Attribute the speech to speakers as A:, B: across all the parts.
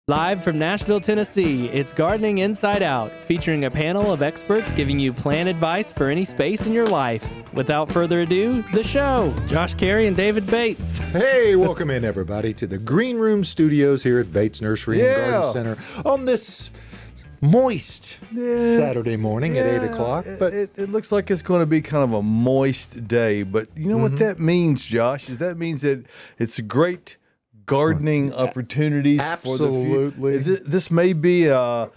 A: Live from Nashville, Tennessee, it's Gardening Inside Out, featuring a panel of experts giving you plant advice for any space in your life. Without further ado, the show. Josh Carey and David Bates.
B: Hey, welcome in, everybody, to the Green Room Studios here at Bates Nursery and Garden Center on this moist Saturday morning at 8 o'clock.
C: But it looks like it's going to be kind of a moist day. But you know what that means, Josh? Is that means that it's a great gardening opportunities.
B: Absolutely.
C: For the this may be an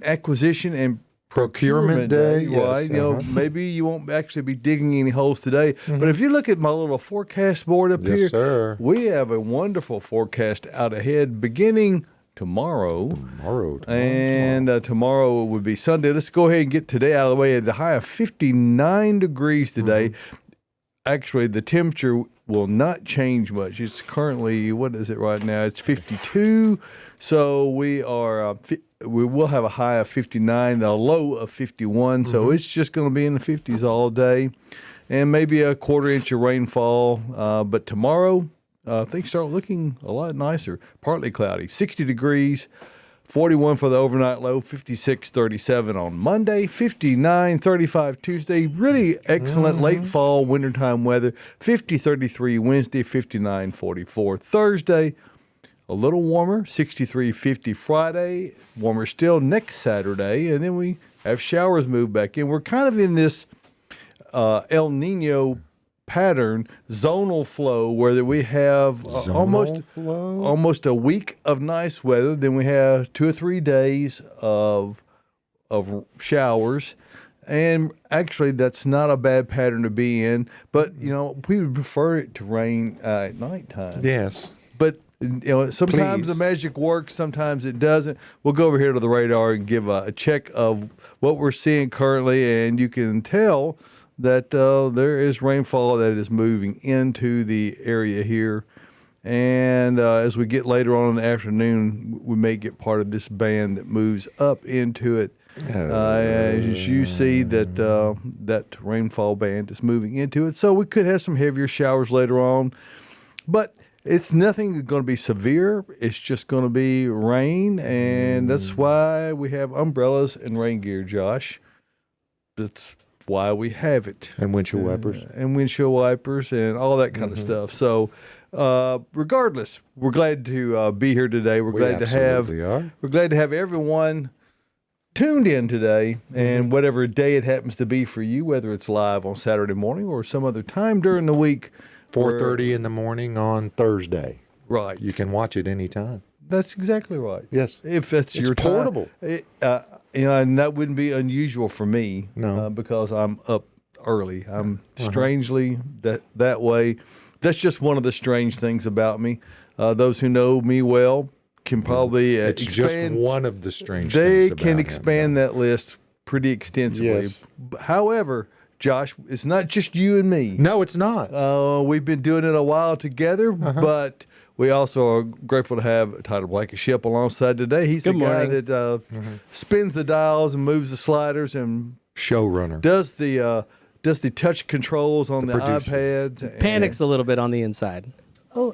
C: acquisition and procurement day, right?
B: Yes,
C: You know, maybe you won't actually be digging any holes today. But if you look at my little forecast board up here,
B: sir.
C: we have a wonderful forecast out ahead beginning tomorrow. Tomorrow would be Sunday. Let's go ahead and get today out of the way. The high of 59 degrees today. Actually, the temperature will not change much. It's currently, what is it right now? It's 52. So we will have a high of 59, a low of 51. So it's just going to be in the 50s all day, and maybe a quarter-inch of rainfall. But tomorrow, things start looking a lot nicer. Partly cloudy, 60 degrees. 41 for the overnight low, 56, 37 on Monday, 59, 35 Tuesday. Really excellent late fall, wintertime weather. 50, 33 Wednesday, 59, 44 Thursday. A little warmer, 63, 50 Friday. Warmer still next Saturday. And then we have showers move back in. We're kind of in this El Nino pattern, zonal flow, where we have almost a week of nice weather, then we have 2 or 3 days of showers, and actually that's not a bad pattern to be in. But you know, we would prefer it to rain at nighttime.
B: Yes,
C: but you know, sometimes the magic works, sometimes it doesn't. We'll go over here to the radar and give a check of what we're seeing currently, and you can tell that there is rainfall that is moving into the area here. And as we get later on in the afternoon, we may get part of this band that moves up into it. As you see that that rainfall band is moving into it. So we could have some heavier showers later on. But it's nothing going to be severe. It's just going to be rain. And that's why we have umbrellas and rain gear, Josh. That's why we have it.
B: and windshield wipers.
C: And windshield wipers and all that kind of stuff. So regardless, we're glad to be here today. We're glad to have everyone tuned in today, and whatever day it happens to be for you, whether it's live on Saturday morning or some other time during the week.
B: 4:30 in the morning on Thursday.
C: Right.
B: You can watch it anytime.
C: That's exactly right.
B: Yes.
C: If that's
B: It's
C: your
B: portable.
C: time. You know, and that wouldn't be unusual for me.
B: No.
C: Because I'm up early. I'm strangely that way. That's just one of the strange things about me. Those who know me well can probably
B: It's
C: expand.
B: just one of the strange
C: They
B: things about
C: can
B: him.
C: expand that list pretty extensively.
B: Yes.
C: However, Josh, it's not just you and me.
B: No, it's not.
C: We've been doing it a while together, but we also are grateful to have Tyler Blankenship alongside today. He's the guy that spins the dials and moves the sliders and
B: Showrunner.
C: does the touch controls on the
B: producer.
C: iPads.
A: Panics a little bit on the inside.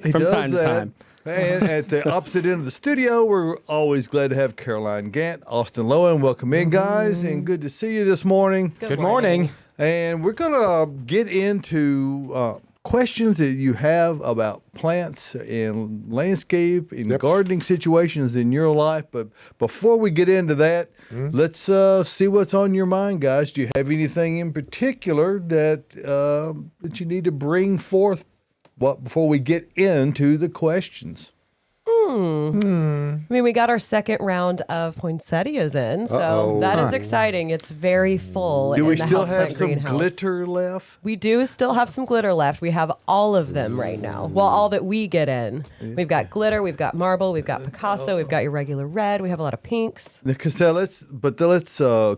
C: He
A: from
C: does
A: time to
C: that.
A: time.
C: And at the opposite end of the studio, we're always glad to have Caroline Gant, Austin Lowen. Welcome in, guys, and good to see you this morning.
A: Good morning.
C: And we're going to get into questions that you have about plants and landscape and gardening situations in your life. But before we get into that, let's see what's on your mind, guys. Do you have anything in particular that that you need to bring forth before we get into the questions?
D: I mean, we got our second round of poinsettias in, so that is exciting. It's very full.
C: Do we
D: in the
C: still have
D: houseplant
C: some
D: greenhouse.
C: glitter left?
D: We do still have some glitter left. We have all of them right now. Well, all that we get in. We've got glitter, we've got marble, we've got Picasso, we've got your regular red. We have a lot of pinks.
C: Because let's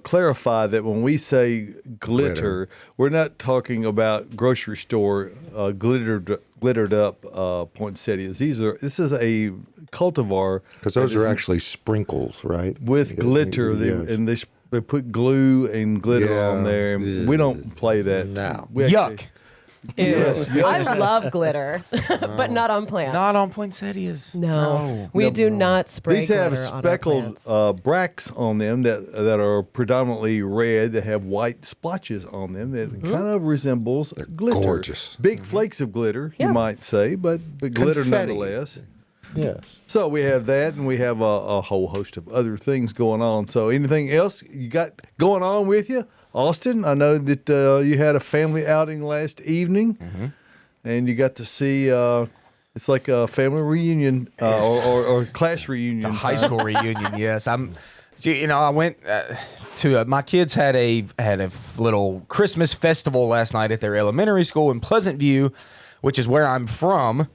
C: clarify that when we say glitter, we're not talking about grocery store glittered up poinsettias. This is a cultivar
B: Because those are actually sprinkles, right?
C: with glitter, and they put glue and glitter on there. And we don't play that.
B: No.
C: We actually-
D: Ew. I love glitter, but not on plants.
E: Not on poinsettias.
D: No, we do not spray
C: These have
D: glitter on our
C: speckled
D: plants.
C: bracts on them that are predominantly red, that have white splotches on them that kind of resembles glitter.
B: gorgeous.
C: Big flakes of glitter, you
D: Yeah.
C: might say, but glitter
B: Confetti.
C: nonetheless.
B: Yes.
C: So we have that, and we have a whole host of other things going on. So anything else you got going on with you? Austin, I know that you had a family outing last evening, and you got to see, it's like a family reunion or class reunion.
E: A high school reunion, yes. I went to my kids had a little Christmas festival last night at their elementary school in Pleasant View, which is where I'm from.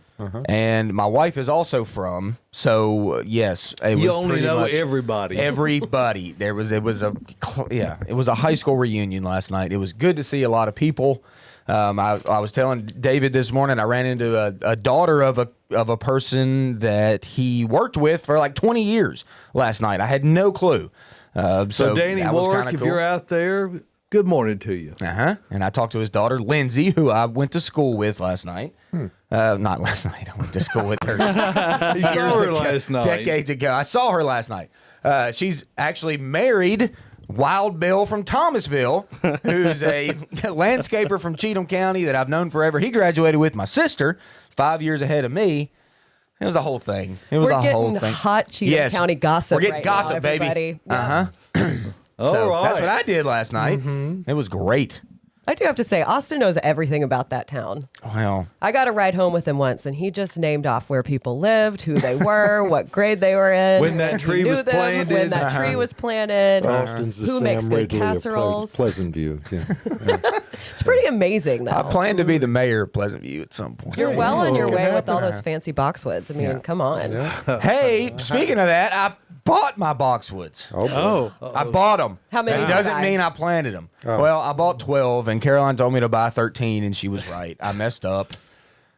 E: And my wife is also from, so yes, it
C: You
E: was
C: only
E: pretty
C: know
E: much
C: everybody.
E: Everybody. It was a high school reunion last night. It was good to see a lot of people. I was telling David this morning, I ran into a daughter of a person that he worked with for like 20 years last night. I had no clue.
C: So Danny
E: that was
C: Warwick,
E: kinda
C: if
E: cool.
C: you're out there, good morning to you.
E: And I talked to his daughter, Lindsay, who I went to school with last night. Not last night. I went to school with her
C: You saw her last night.
E: decades ago. I saw her last night. She's actually married Wild Bill from Thomasville, who's a landscaper from Cheatham County that I've known forever. He graduated with my sister 5 years ahead of me. It was a whole thing. It was
D: We're
E: a
D: getting
E: whole thing.
D: hot Cheatham County gossip.
E: We're getting
D: right
E: gossip,
D: now,
E: baby.
D: everybody.
C: All
E: So
C: right.
E: that's what I did last night. It was great.
D: I do have to say, Austin knows everything about that town.
E: Well,
D: I got a ride home with him once, and he just named off where people lived, who they were, what grade they were in,
C: When that
D: he
C: tree
D: knew
C: was
D: them,
C: planted.
D: when that tree was planted.
B: Austin's the
D: Who
B: Sam
D: makes good
B: Ridley of
D: casseroles?
B: Pleasant View. Yeah.
D: It's pretty amazing, though.
E: I plan to be the mayor of Pleasant View at some point.
D: You're well on your
B: It could
D: way with all
B: happen.
D: those fancy boxwoods. I mean, come on.
E: Hey, speaking of that, I bought my boxwoods.
A: Oh,
E: I bought them.
D: How many
E: It
D: did you
E: doesn't
D: buy?
E: mean I planted them. Well, I bought 12, and Caroline told me to buy 13, and she was right. I messed up.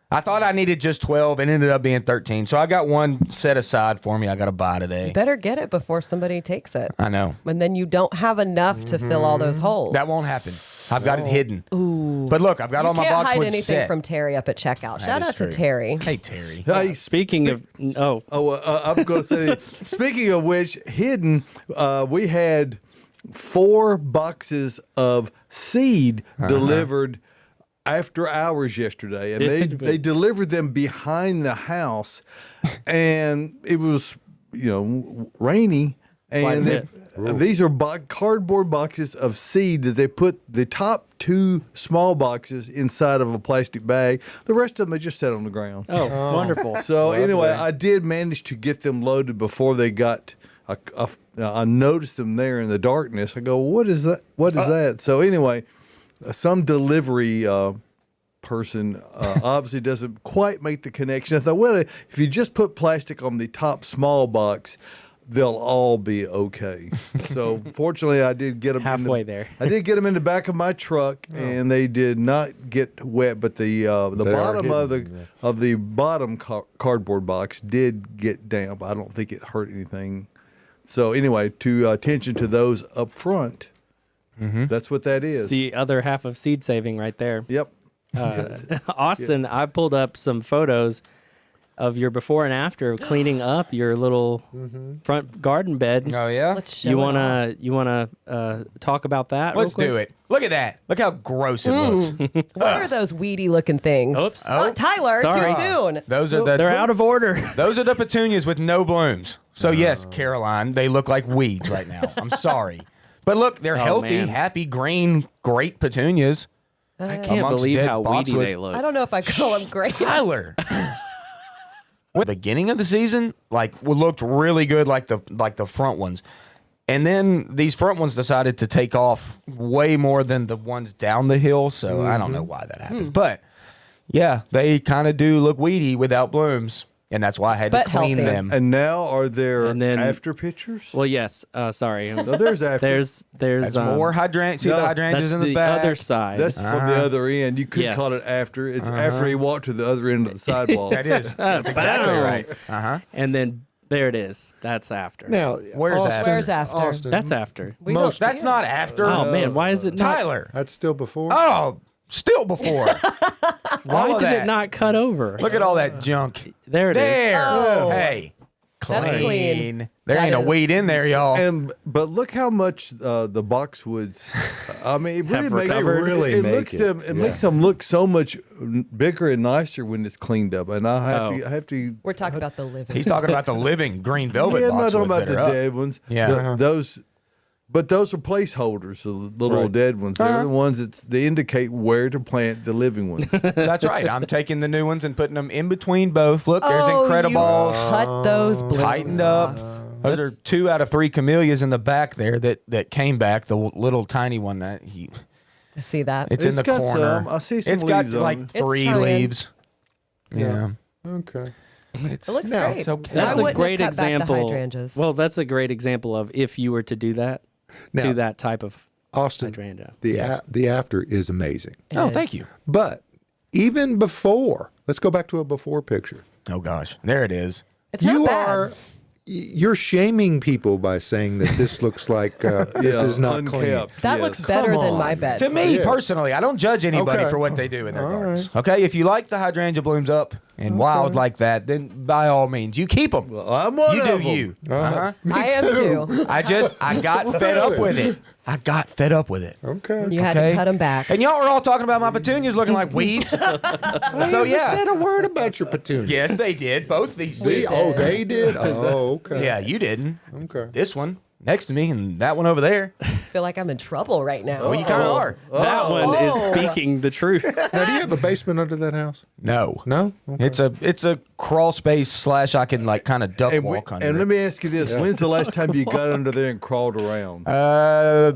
E: I thought I needed just 12, and it ended up being 13. So I got one set aside for me. I got to buy today.
D: Better get it before somebody takes it.
E: I know.
D: And then you don't have enough to fill all those holes.
E: That won't happen. I've got it hidden. Ooh. But look, I've got
D: you
E: all my
D: can't hide
E: boxwoods
D: anything
E: set.
D: from Terry up at checkout. Shout
E: is
D: out to
E: true.
D: Terry.
E: Hey, Terry.
C: Hey,
A: speaking of,
C: I'm going to say, speaking of which, hidden, we had 4 boxes of seed delivered after hours yesterday, and they delivered them behind the house, and it was rainy,
A: Quite a
C: and
A: bit.
C: these are cardboard boxes of seed that they put the top 2 small boxes inside of a plastic bag. The rest of them they just set on the ground.
A: oh, wonderful.
C: So anyway, I did manage to get them loaded before they got. I noticed them there in the darkness. I go, what is that? What is that? So anyway, some delivery person obviously doesn't quite make the connection. I thought, well, if you just put plastic on the top small box, they'll all be okay. So fortunately, I did get them
A: Halfway there.
C: I did get them in the back of my truck, and they did not get wet. But the
B: They are
C: bottom
B: hidden,
C: of the bottom cardboard box did get damp. I don't think it hurt anything. So anyway, to attention to those up front. That's what that is.
A: It's the other half of seed saving right there.
C: Yep.
A: Austin, I pulled up some photos of your before and after of cleaning up your little front garden bed.
E: Oh, yeah?
D: Let's show
A: You
D: it
A: wanna talk about that?
E: Let's do it. Look at that. Look how gross it looks.
D: What are those weedy looking things?
A: Oops.
D: Oh, Tyler,
A: Sorry.
D: too soon.
E: Those are the
A: They're out of order.
E: Those are the petunias with no blooms. So yes, Caroline, they look like weeds right now. I'm sorry. But look, they're healthy,
A: man.
E: happy, green, great petunias.
A: I can't
E: Amongst
A: believe
E: dead
A: how weedy
E: boxwoods.
A: they look.
D: I don't know if I call them great.
E: Tyler. At the beginning of the season, looked really good, like the front ones. And then these front ones decided to take off way more than the ones down the hill. So I don't know why that happened. But yeah, they kind of do look weedy without blooms. And that's why I had
D: But
E: to clean
D: healthy.
E: them.
C: And now are there
A: And then-
C: after pictures?
A: Well, yes. Sorry.
C: No, there's after.
A: There's
E: That's more hydrangea. See
C: no,
E: the
A: that's
E: hydrangeas in the
A: the
E: back?
A: other side.
C: That's from the other end. You could
A: Yes.
C: call it after. It's after he walked to the other end of the sidewalk.
E: That is. That's exactly
A: Boom.
E: right. Uh-huh.
A: And then there it is. That's after.
B: Now,
E: Where's
B: Austin,
E: after?
D: Where's after?
B: Austin,
A: That's after.
D: We
B: Most-
D: don't
E: That's
D: see
E: not after.
A: Oh man, why is it not?
E: Tyler.
B: that's still before.
E: Oh, Still before.
A: Why
E: All of
A: did
E: that.
A: it not cut over?
E: Look at all that junk.
A: There it is.
E: There.
D: Oh.
E: Hey.
D: That's clean.
E: There
D: That
E: ain't a
D: is.
E: weed in there, y'all.
C: But look how much the Boxwoods. I mean, it really
A: Have
C: makes
A: recovered.
B: Really
C: it
B: make
C: looks
B: it.
C: them. It makes them look so much bigger and nicer when it's cleaned up. And I have to.
D: We're talking about the living.
E: He's talking about the living green velvet
C: Yeah, I'm not talking
E: boxwoods
C: about
E: that
C: the
E: are up.
C: dead ones.
E: Yeah.
C: Those. But those are placeholders, the little
B: Right.
C: dead ones. They're the ones they indicate where to plant the living ones.
E: That's right. I'm taking the new ones and putting them in between both. Look, there's
D: Oh,
E: Incredibles.
D: you cut those blooms
E: Tightened up.
D: off.
E: Those are 2 out of 3 camellias in the back there that came back. The little tiny one that
D: I see that.
E: it's in
C: It's
E: the
C: got
E: corner.
C: some. I see some
E: It's got
C: leaves on
E: like
C: it.
D: It's
E: 3
D: trying.
E: leaves. Yeah.
B: Okay.
E: It's,
D: It looks
B: Now,
D: great.
E: it's okay.
A: That's
D: I
A: a
D: wouldn't have
A: great
D: cut back the
A: example.
D: hydrangeas.
A: Well, that's a great example of if you were to do that
B: Now-
A: to that type of
B: Austin,
A: hydrangea.
B: the after is amazing.
E: Oh,
D: is.
E: thank you.
B: But even before, let's go back to a before picture.
E: Oh gosh, there it is.
D: It's not
B: You
D: bad.
B: you're shaming people by saying that this looks like this
C: Yeah,
B: is not clean.
C: unkept.
D: That
C: Yes.
D: looks better
B: Come
D: than
B: on.
D: my bed.
E: To me
B: Yeah.
E: personally, I don't judge anybody
B: Okay.
E: for what they do in their
B: All
E: gardens. Okay, if you like the hydrangea blooms up and wild like that, then by all means, you keep them.
C: Well, I'm one
E: You
C: of
E: do
C: them.
E: you.
D: I am too.
E: I got fed up with it. I got fed up with it.
B: Okay.
D: You had to
E: Okay.
D: cut them back.
E: And y'all were all talking about my petunias looking like weeds. So
B: I
E: yeah.
B: said a word about your petunia.
E: Yes, they did. Both these
B: They,
E: did.
B: oh, they did? Oh, okay.
E: Yeah, you didn't.
B: Okay.
E: This one next to me and that one over there.
D: I feel like I'm in trouble right now.
E: Well, you kind of are.
A: That one is speaking the truth.
B: Now, do you have a basement under that house?
E: No.
B: No? Okay.
E: It's a crawl space / I can like kind of duck walk under.
C: And
E: it.
C: let me ask you this: when's the last time you got under there and crawled around?
E: I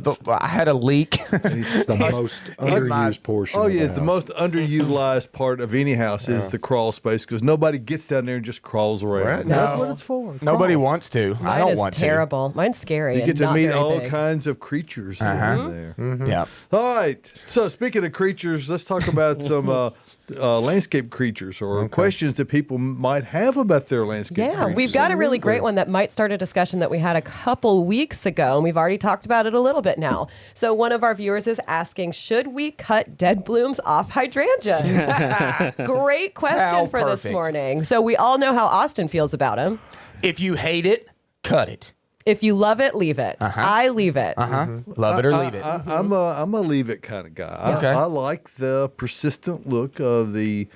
E: had a leak.
B: It's the most underused portion.
C: Oh
B: of
C: yeah,
B: the
C: it's the
B: house.
C: most underutilized part of any house is the crawl space because nobody gets down there and just crawls around.
B: Right.
C: That's
E: No.
C: what it's for.
E: Nobody wants to.
D: Mine
E: I don't
D: is
E: want
D: terrible. Mine's scary.
C: You
D: and
C: get to
D: not
C: meet
D: very
C: all
D: big.
C: kinds of creatures down there.
E: to. Yeah.
C: All right. So speaking of creatures, let's talk about some landscape creatures or questions that people might have about their landscape
D: Yeah,
C: creatures.
D: we've got a really great one that might start a discussion that we had a couple weeks ago, and we've already talked about it a little bit now. So one of our viewers is asking, should we cut dead blooms off hydrangeas? Great question
E: How
D: for this
E: perfect.
D: morning. So we all know how Austin feels about him.
E: If you hate it, cut it.
D: If you love it, leave it. I leave it.
E: Love it or leave it.
C: I'm a leave it kind of guy.
E: Okay.
C: I like the persistent look of the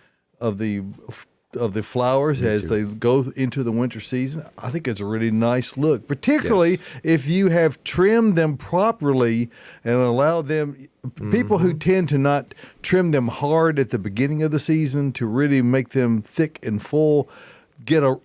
C: flowers as they go into the winter season. I think it's a really nice look, particularly if you have trimmed them properly and allowed them. People who tend to not trim them hard at the beginning of the season to really make them thick and full, get a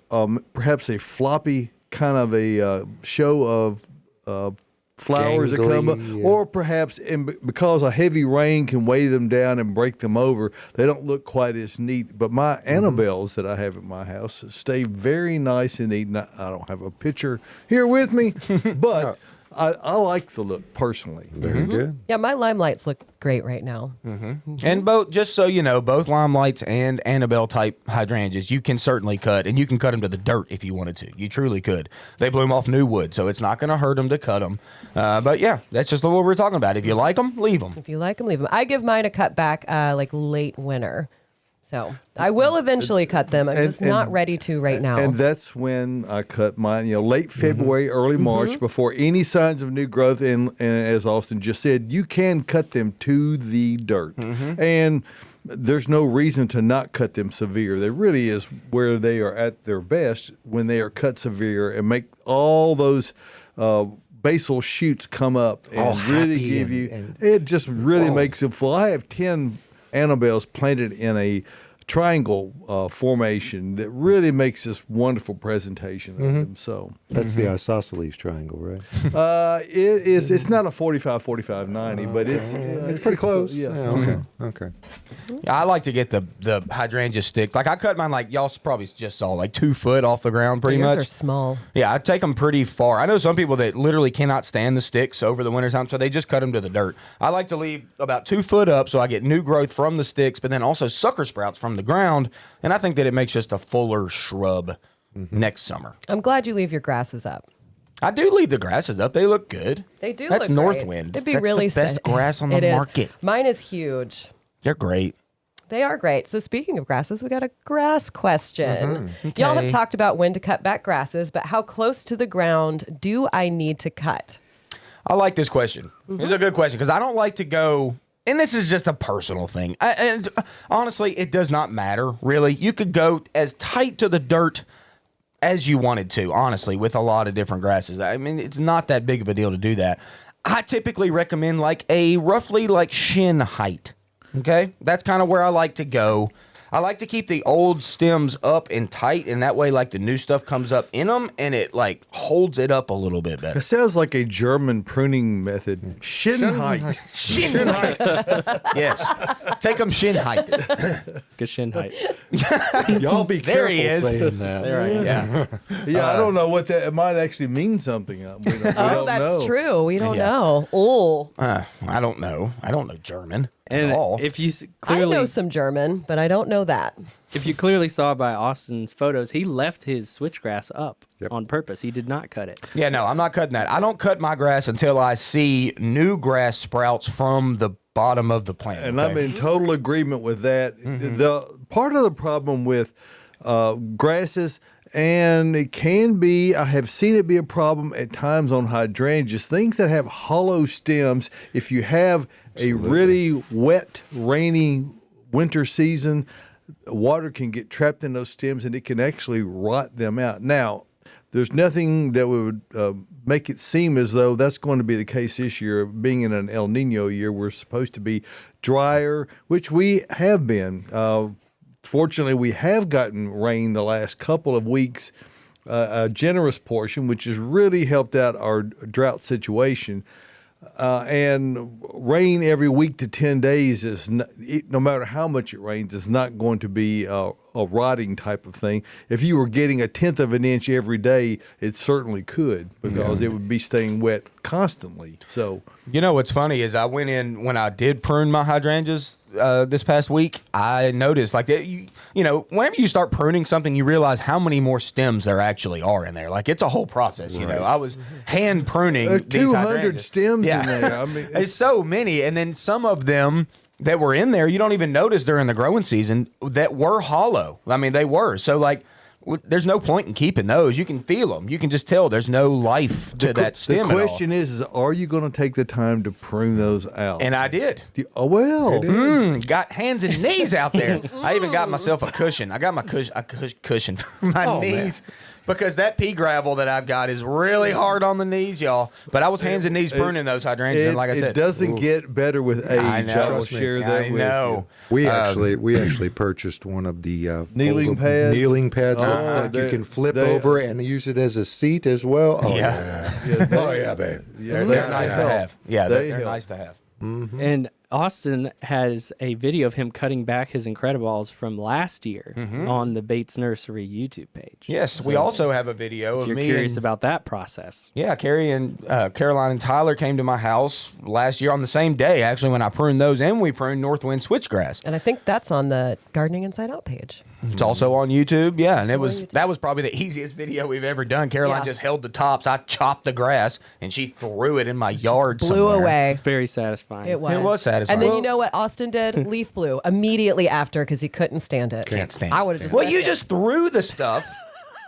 C: perhaps a floppy kind of a show of flowers that come up,
B: Gangly, yeah.
C: or perhaps because a heavy rain can weigh them down and break them over, they don't look quite as neat. But my Annabelles that I have at my house stay very nice and neat. And I don't have a picture here with me, but I like the look personally.
B: Very good.
D: Yeah, my limelights look great right now.
E: And both, just so you know, both limelights and Annabelle type hydrangeas, you can certainly cut, and you can cut them to the dirt if you wanted to. You truly could. They bloom off new wood, so it's not going to hurt them to cut them. But yeah, that's just what we're talking about. If you like them, leave them.
D: If you like them, leave them. I give mine a cut back like late winter. So I will eventually cut them. I'm just not ready to right now.
C: And that's when I cut mine, late February, early March, before any signs of new growth. And as Austin just said, you can cut them to the dirt. And there's no reason to not cut them severe. There really is where they are at their best when they are cut severe and make all those basal shoots come up and
B: All
C: really
B: happy
C: give you,
B: and
C: it just really makes them full. I have 10 Annabelles planted in a triangle formation that really makes this wonderful presentation of them. So
B: That's the isosceles triangle, right?
C: it's not a 45-45-90, but it's
B: Pretty close.
C: Yeah.
B: Okay.
E: Yeah, I like to get the hydrangea stick. Like I cut mine, like y'all probably just saw, like 2 foot off the ground, pretty
D: Yours
E: much.
D: are small.
E: Yeah, I take them pretty far. I know some people that literally cannot stand the sticks over the wintertime, so they just cut them to the dirt. I like to leave about 2 foot up so I get new growth from the sticks, but then also sucker sprouts from the ground, and I think that it makes just a fuller shrub next summer.
D: I'm glad you leave your grasses up.
E: I do leave the grasses up. They look good.
D: They do
E: That's
D: look great.
E: Northwind.
D: It'd be
E: That's
D: really
E: the best
D: sad.
E: grass on the
D: It is.
E: market.
D: Mine is huge.
E: They're great.
D: They are great. So speaking of grasses, we got a grass question.
E: Okay.
D: Y'all have talked about when to cut back grasses, but how close to the ground do I need to cut?
E: I like this question. It's a good question because I don't like to go, and this is just a personal thing. And honestly, it does not matter, really. You could go as tight to the dirt as you wanted to, honestly, with a lot of different grasses. I mean, it's not that big of a deal to do that. I typically recommend like a roughly like shin height. Okay, that's kind of where I like to go. I like to keep the old stems up and tight, and that way, like, the new stuff comes up in them, and it, like, holds it up a little bit better.
C: It sounds like a German pruning method. Shin height.
E: Shin height. Yes. Take them shin height.
A: Good shin height.
B: Y'all be
E: There he
B: careful
E: is.
B: saying that.
A: There I am.
E: Yeah.
C: Yeah, I don't know what that. It might actually mean something. We don't
D: That's
C: know.
D: true. We don't
E: Yeah.
D: know. Oh,
E: I don't know. I don't know German
A: And
E: at all.
A: if you
D: I know
A: clearly,
D: some German, but I don't know that.
A: if you clearly saw by Austin's photos, he left his switchgrass up
B: Yep.
A: on purpose. He did not cut it.
E: Yeah, no, I'm not cutting that. I don't cut my grass until I see new grass sprouts from the bottom of the plant.
C: And
E: okay?
C: I'm in total agreement with that. The part of the problem with grasses, and it can be, I have seen it be a problem at times on hydrangeas, things that have hollow stems. If you have a really wet, rainy winter season, water can get trapped in those stems and it can actually rot them out. Now, there's nothing that would make it seem as though that's going to be the case this year. Being in an El Nino year, we're supposed to be drier, which we have been. Fortunately, we have gotten rain the last couple of weeks, a generous portion, which has really helped out our drought situation. And rain every week to 10 days is no matter how much it rains, is not going to be a rotting type of thing. If you were getting 1/10 of an inch every day, it certainly could, because it would be staying wet constantly. So,
E: You know what's funny is I went in when I did prune my hydrangeas this past week. I noticed like that. You know, whenever you start pruning something, you realize how many more stems there actually are in there. Like it's a whole process. You know, I was hand pruning these
C: 200
E: hydrangeas.
C: stems
E: Yeah.
C: in there. I mean,
E: It's so many, and then some of them that were in there, you don't even notice during the growing season that were hollow. I mean, they were. So like, there's no point in keeping those. You can feel them. You can just tell there's no life to that stem.
C: the question is, are you going to take the time to prune those out?
E: And I did.
C: Oh, well.
E: Got hands and knees out there. I even got myself a cushion. I got my cushion for my knees. Because that pea gravel that I've got is really hard on the knees, y'all. But I was hands and knees pruning those hydrangeas, and like I said,
C: it doesn't get better with age.
E: I know.
C: I will
E: Trust
B: me.
C: share that
E: I
C: with
E: know.
B: We actually purchased one of the
C: Kneeling
B: foldable
C: pads?
B: kneeling pads that you
C: they-
B: can flip
C: they-
B: over and use it as a seat as well. Oh
E: Yeah.
B: yeah, oh yeah, babe.
C: Yeah,
E: They're nice to
C: help.
E: have. Yeah,
C: They
E: they're
C: help.
E: nice to have.
A: And Austin has a video of him cutting back his Incrediballs from last year on the Bates Nursery YouTube page.
E: Yes, we also have a video
A: If
E: of
A: you're
E: me
A: curious
E: and,
A: about that process.
E: Yeah, Carrie and Caroline and Tyler came to my house last year on the same day, actually, when I pruned those, and we pruned Northwind switchgrass.
D: And I think that's on the Gardening Inside Out page.
E: It's also on YouTube, yeah, and
D: YouTube.
E: that was probably the easiest video we've ever done. Caroline
D: Yeah.
E: just held the tops, I chopped the grass, and she threw it in my yard
D: Blew
E: somewhere.
D: away.
A: It's very satisfying.
D: It was.
E: It was satisfying.
D: And then
E: Well-
D: you know what Austin did? Leaf blew immediately after because he couldn't stand it.
E: Can't stand
D: I
E: it.
D: would have just.
E: Well,
D: left
E: you
D: it.
E: just threw the stuff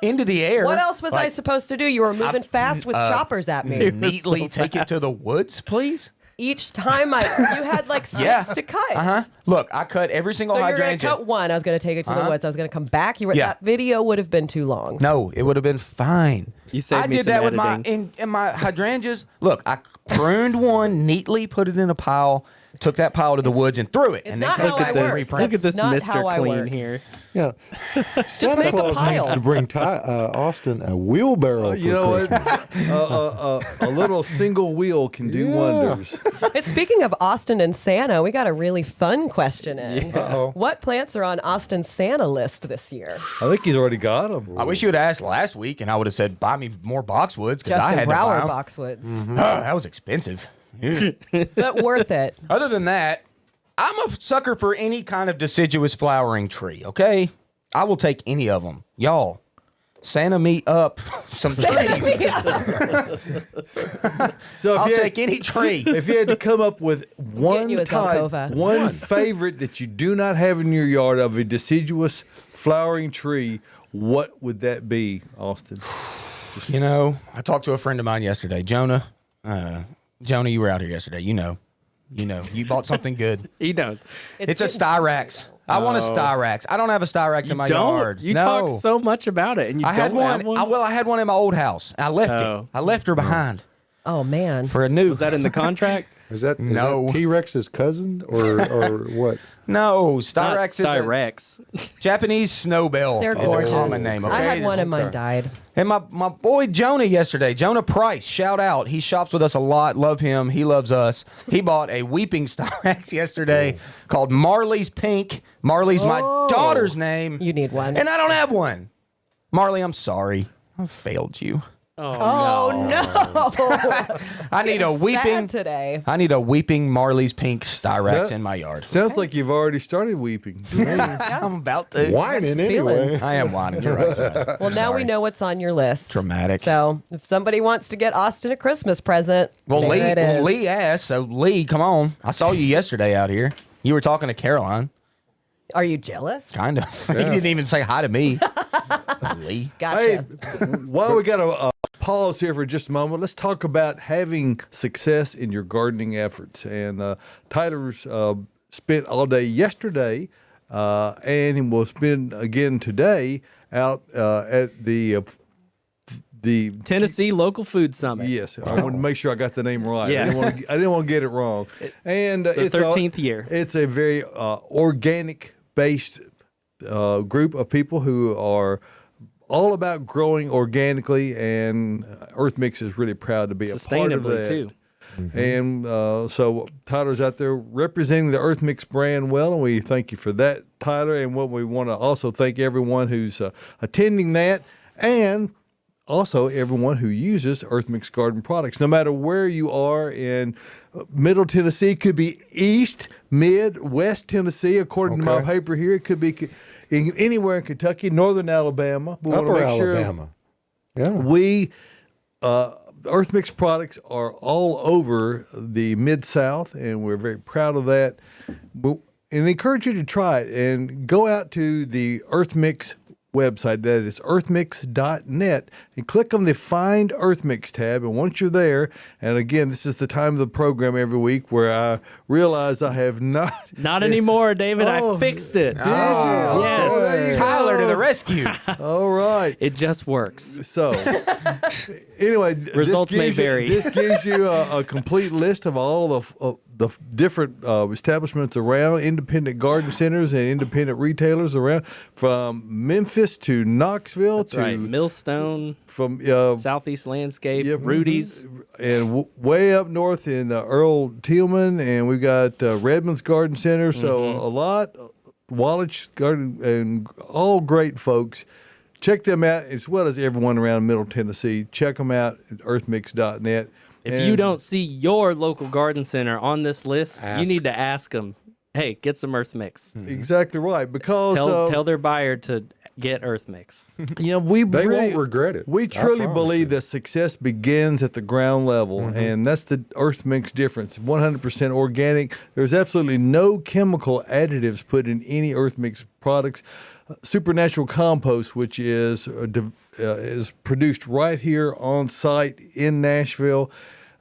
E: into the air.
D: What else was I
E: Like,
D: supposed to do? You were moving fast with choppers at me.
E: neatly take it to the woods, please?
D: Each time you had like 6
E: Yeah.
D: to cut.
E: Uh-huh. Look, I cut every single
D: So you're going
E: hydrangea.
D: to cut one. I was going to take it to the woods. I was going to come back.
E: Yeah.
D: That video would have been too long.
E: No, it would have been fine.
A: You saved
E: I
A: me
E: did
A: some
E: that with
A: editing.
E: in my hydrangeas. Look, I pruned one neatly, put it in a pile, took that pile to the woods and threw it.
D: It's
E: And
D: not
E: then
D: how
A: Look
D: I
A: at
D: work.
A: this.
E: reprint.
A: Look at this
D: That's not
A: Mr.
D: how I
A: Clean
D: work.
A: here.
B: Yeah. Santa
D: make a
B: Claus needs
D: pile.
B: to bring Austin a wheelbarrow for
C: You know
B: Christmas.
C: what? A little single wheel can do wonders.
D: And speaking of Austin and Santa, we got a really fun question in.
B: Uh-oh.
D: What plants are on Austin's Santa list this year?
C: I think he's already got them.
E: I wish you had asked last week, and I would have said, buy me more boxwoods because I
D: Justin
E: had to buy
D: Brower
E: 'em.
D: boxwoods.
E: That was expensive.
D: But worth it.
E: Other than that, I'm a sucker for any kind of deciduous flowering tree, okay? I will take any of them. Y'all, Santa me up some trees.
C: So
E: I'll take any tree.
C: If you had to come up with one
D: you a
C: type,
D: Zelkova.
C: one favorite that you do not have in your yard of a deciduous flowering tree, what would that be, Austin?
E: You know, I talked to a friend of mine yesterday, Jonah. Jonah, you were out here yesterday. You know, you bought something good.
A: He knows.
E: It's a Styrax. I want a Styrax. I don't have a Styrax in my yard.
A: You
E: no.
A: talk so much about it, and you
E: I had
A: don't
E: one.
A: have one.
E: I had one in my old house. I left
A: Oh.
E: it. I left her behind
D: Oh man.
E: for a new.
A: Was that in the contract?
B: Is that
E: No.
B: T-Rex's cousin or what?
E: No,
A: Not
E: Styrax is a
A: Styrex.
E: Japanese snowbell.
D: They're
E: is
D: gorgeous.
E: a common name. Okay?
D: I had one and mine died.
E: And my boy Jonah yesterday, Jonah Price, shout out. He shops with us a lot. Love him. He loves us. He bought a weeping Styrax yesterday called Marley's Pink. Marley's my daughter's name.
D: You need one.
E: And I don't have one. Marley, I'm sorry. I failed you.
D: Oh no.
E: I need a weeping
D: Sad today.
E: I need a weeping Marley's Pink Styrax in my yard.
C: Sounds like you've already started weeping. to me.
E: I'm about to.
B: Whining anyway.
D: feelings.
E: I am whining. You're right. Jonah.
D: Well, now we
E: Sorry.
D: know what's on your list.
E: Dramatic.
D: So if somebody wants to get Austin a Christmas present,
E: Well,
D: there it is.
E: Lee asked. So, Lee, come on. I saw you yesterday out here. You were talking to Caroline.
D: Are you jealous?
E: Kind of. He didn't even say hi to me. Lee.
D: Gotcha.
C: Hey, while we got a pause here for just a moment, let's talk about having success in your gardening efforts. And Tyler's spent all day yesterday, and he will spend again today out at the
A: Tennessee Local Food Summit.
C: Yes, I want to make sure I got the name right.
A: Yes.
C: I didn't want to get it wrong. And
A: It's the 13th year.
C: It's a very organic-based group of people who are all about growing organically, and Earth Mix is really proud to be a part of
A: Sustainably,
C: that.
A: too.
C: And so Tyler's out there representing the Earth Mix brand well, and we thank you for that, Tyler. And what we want to also thank everyone who's attending that, and also everyone who uses Earth Mix garden products, no matter where you are in Middle Tennessee. Could be East, Mid, West Tennessee, according to my
B: Okay.
C: paper here. It could be anywhere in Kentucky, Northern Alabama. We wanna
B: Upper
C: make sure
B: Alabama. Yeah.
C: we Earth Mix products are all over the Mid-South, and we're very proud of that. And encourage you to try it and go out to the Earth Mix website. That is earthmix.net, and click on the Find Earth Mix tab. And once you're there, and again, this is the time of the program every week where I realize I have not.
A: Not anymore, David.
C: Oh,
A: I fixed it.
C: Did you?
A: Yes.
C: there you
E: Tyler to
C: go.
E: the rescue.
C: All right.
A: It just works.
C: So, anyway,
A: Results may vary.
C: This gives you a complete list of all the different establishments around, independent garden centers and independent retailers around, from Memphis to Knoxville
A: That's
C: to
A: right. Millstone,
C: from
A: Southeast Landscape,
C: yeah,
A: Rudy's.
C: and way up north in Earl Tillman, and we've got Redmond's Garden Center. So a lot, Wallach Garden, and all great folks. Check them out, as well as everyone around Middle Tennessee. Check them out at earthmix.net.
A: If you don't see your local garden center on this list,
B: Ask.
A: you need to ask them, hey, get some Earth Mix.
C: Exactly right, because
A: Tell their buyer to get Earth Mix.
C: you know we
B: They
C: really,
B: won't regret it.
C: We
B: I
C: truly
B: promise
C: believe
B: you.
C: that success begins at the ground level, and that's the Earth Mix difference. 100% organic. There's absolutely no chemical additives put in any Earth Mix products. Supernatural compost, which is produced right here on site in Nashville.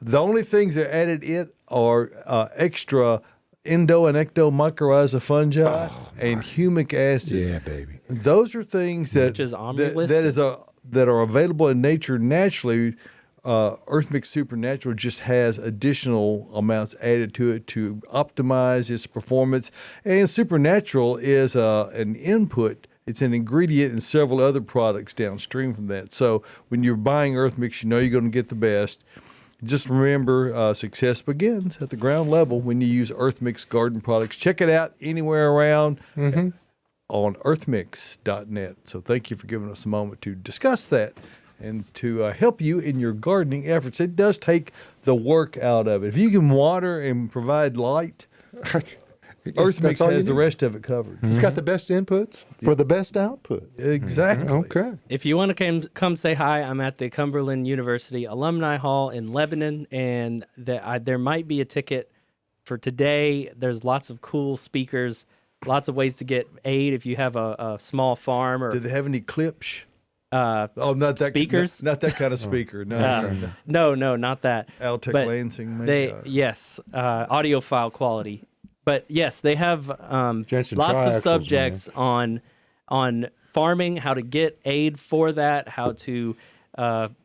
C: The only things that added it are extra endo and ecto mycorrhiza fungi and humic acid.
B: Yeah, baby.
C: Those are things that
A: Which is on your
C: that,
A: list?
C: that are available in nature naturally. Earth Mix Supernatural just has additional amounts added to it to optimize its performance. And Supernatural is an input. It's an ingredient in several other products downstream from that. So when you're buying Earth Mix, you know you're going to get the best. Just remember, success begins at the ground level when you use Earth Mix garden products. Check it out anywhere around on earthmix.net. So thank you for giving us a moment to discuss that and to help you in your gardening efforts. It does take the work out of it. If you can water and provide light, Earth Mix
B: all you
C: has the
B: need.
C: rest of it covered.
B: It's got the best inputs for the best output.
C: Exactly.
B: Okay.
A: If you want to come say hi, I'm at the Cumberland University Alumni Hall in Lebanon, and there might be a ticket for today. There's lots of cool speakers, lots of ways to get aid if you have a small farm or
C: Do they have any clips?
A: not
C: Not that
A: speakers.
C: Not that kind of speaker. No.
A: No, not that.
C: Altec
A: But
C: Lansing. Maybe.
A: audiophile quality. But yes, they have
B: Jensen
A: lots of
B: triaxles,
A: subjects on farming, how to get aid for that, how to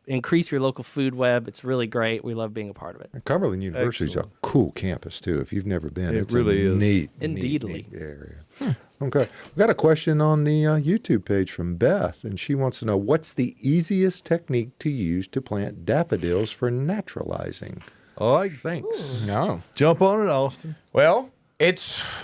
A: increase your local food web. It's really great. We love being a part of it.
B: Cumberland University is a cool campus too. If you've never been,
C: It
B: it's
C: really
B: a
C: is.
B: neat
A: Indeedly.
B: area. Okay, we got a question on the YouTube page from Beth, and she wants to know what's the easiest technique to use to plant daffodils for naturalizing.
C: All right.
B: Thanks.
E: No.
C: Jump on it, Austin.
E: Well,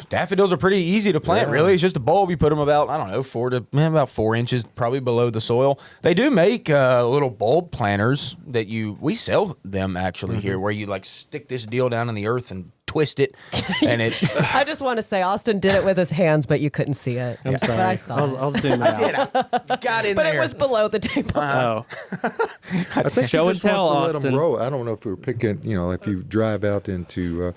E: daffodils are pretty easy to plant.
B: Yeah.
E: Really, it's just a bulb. You put them about about 4 inches, probably below the soil. They do make little bulb planters that we sell them actually here, where you like stick this deal down in the earth and twist it, and it.
D: I just want to say Austin did it with his hands, but you couldn't see it.
A: I'm
D: But I
A: sorry.
D: saw it.
A: I'll zoom it out.
E: Got in
D: But
E: there.
D: it was below the table.
A: Oh,
B: I think
A: Show
B: she
A: and
B: just
A: tell,
B: wants to let them
A: Austin.
B: grow. I don't know if we're picking, if you drive out into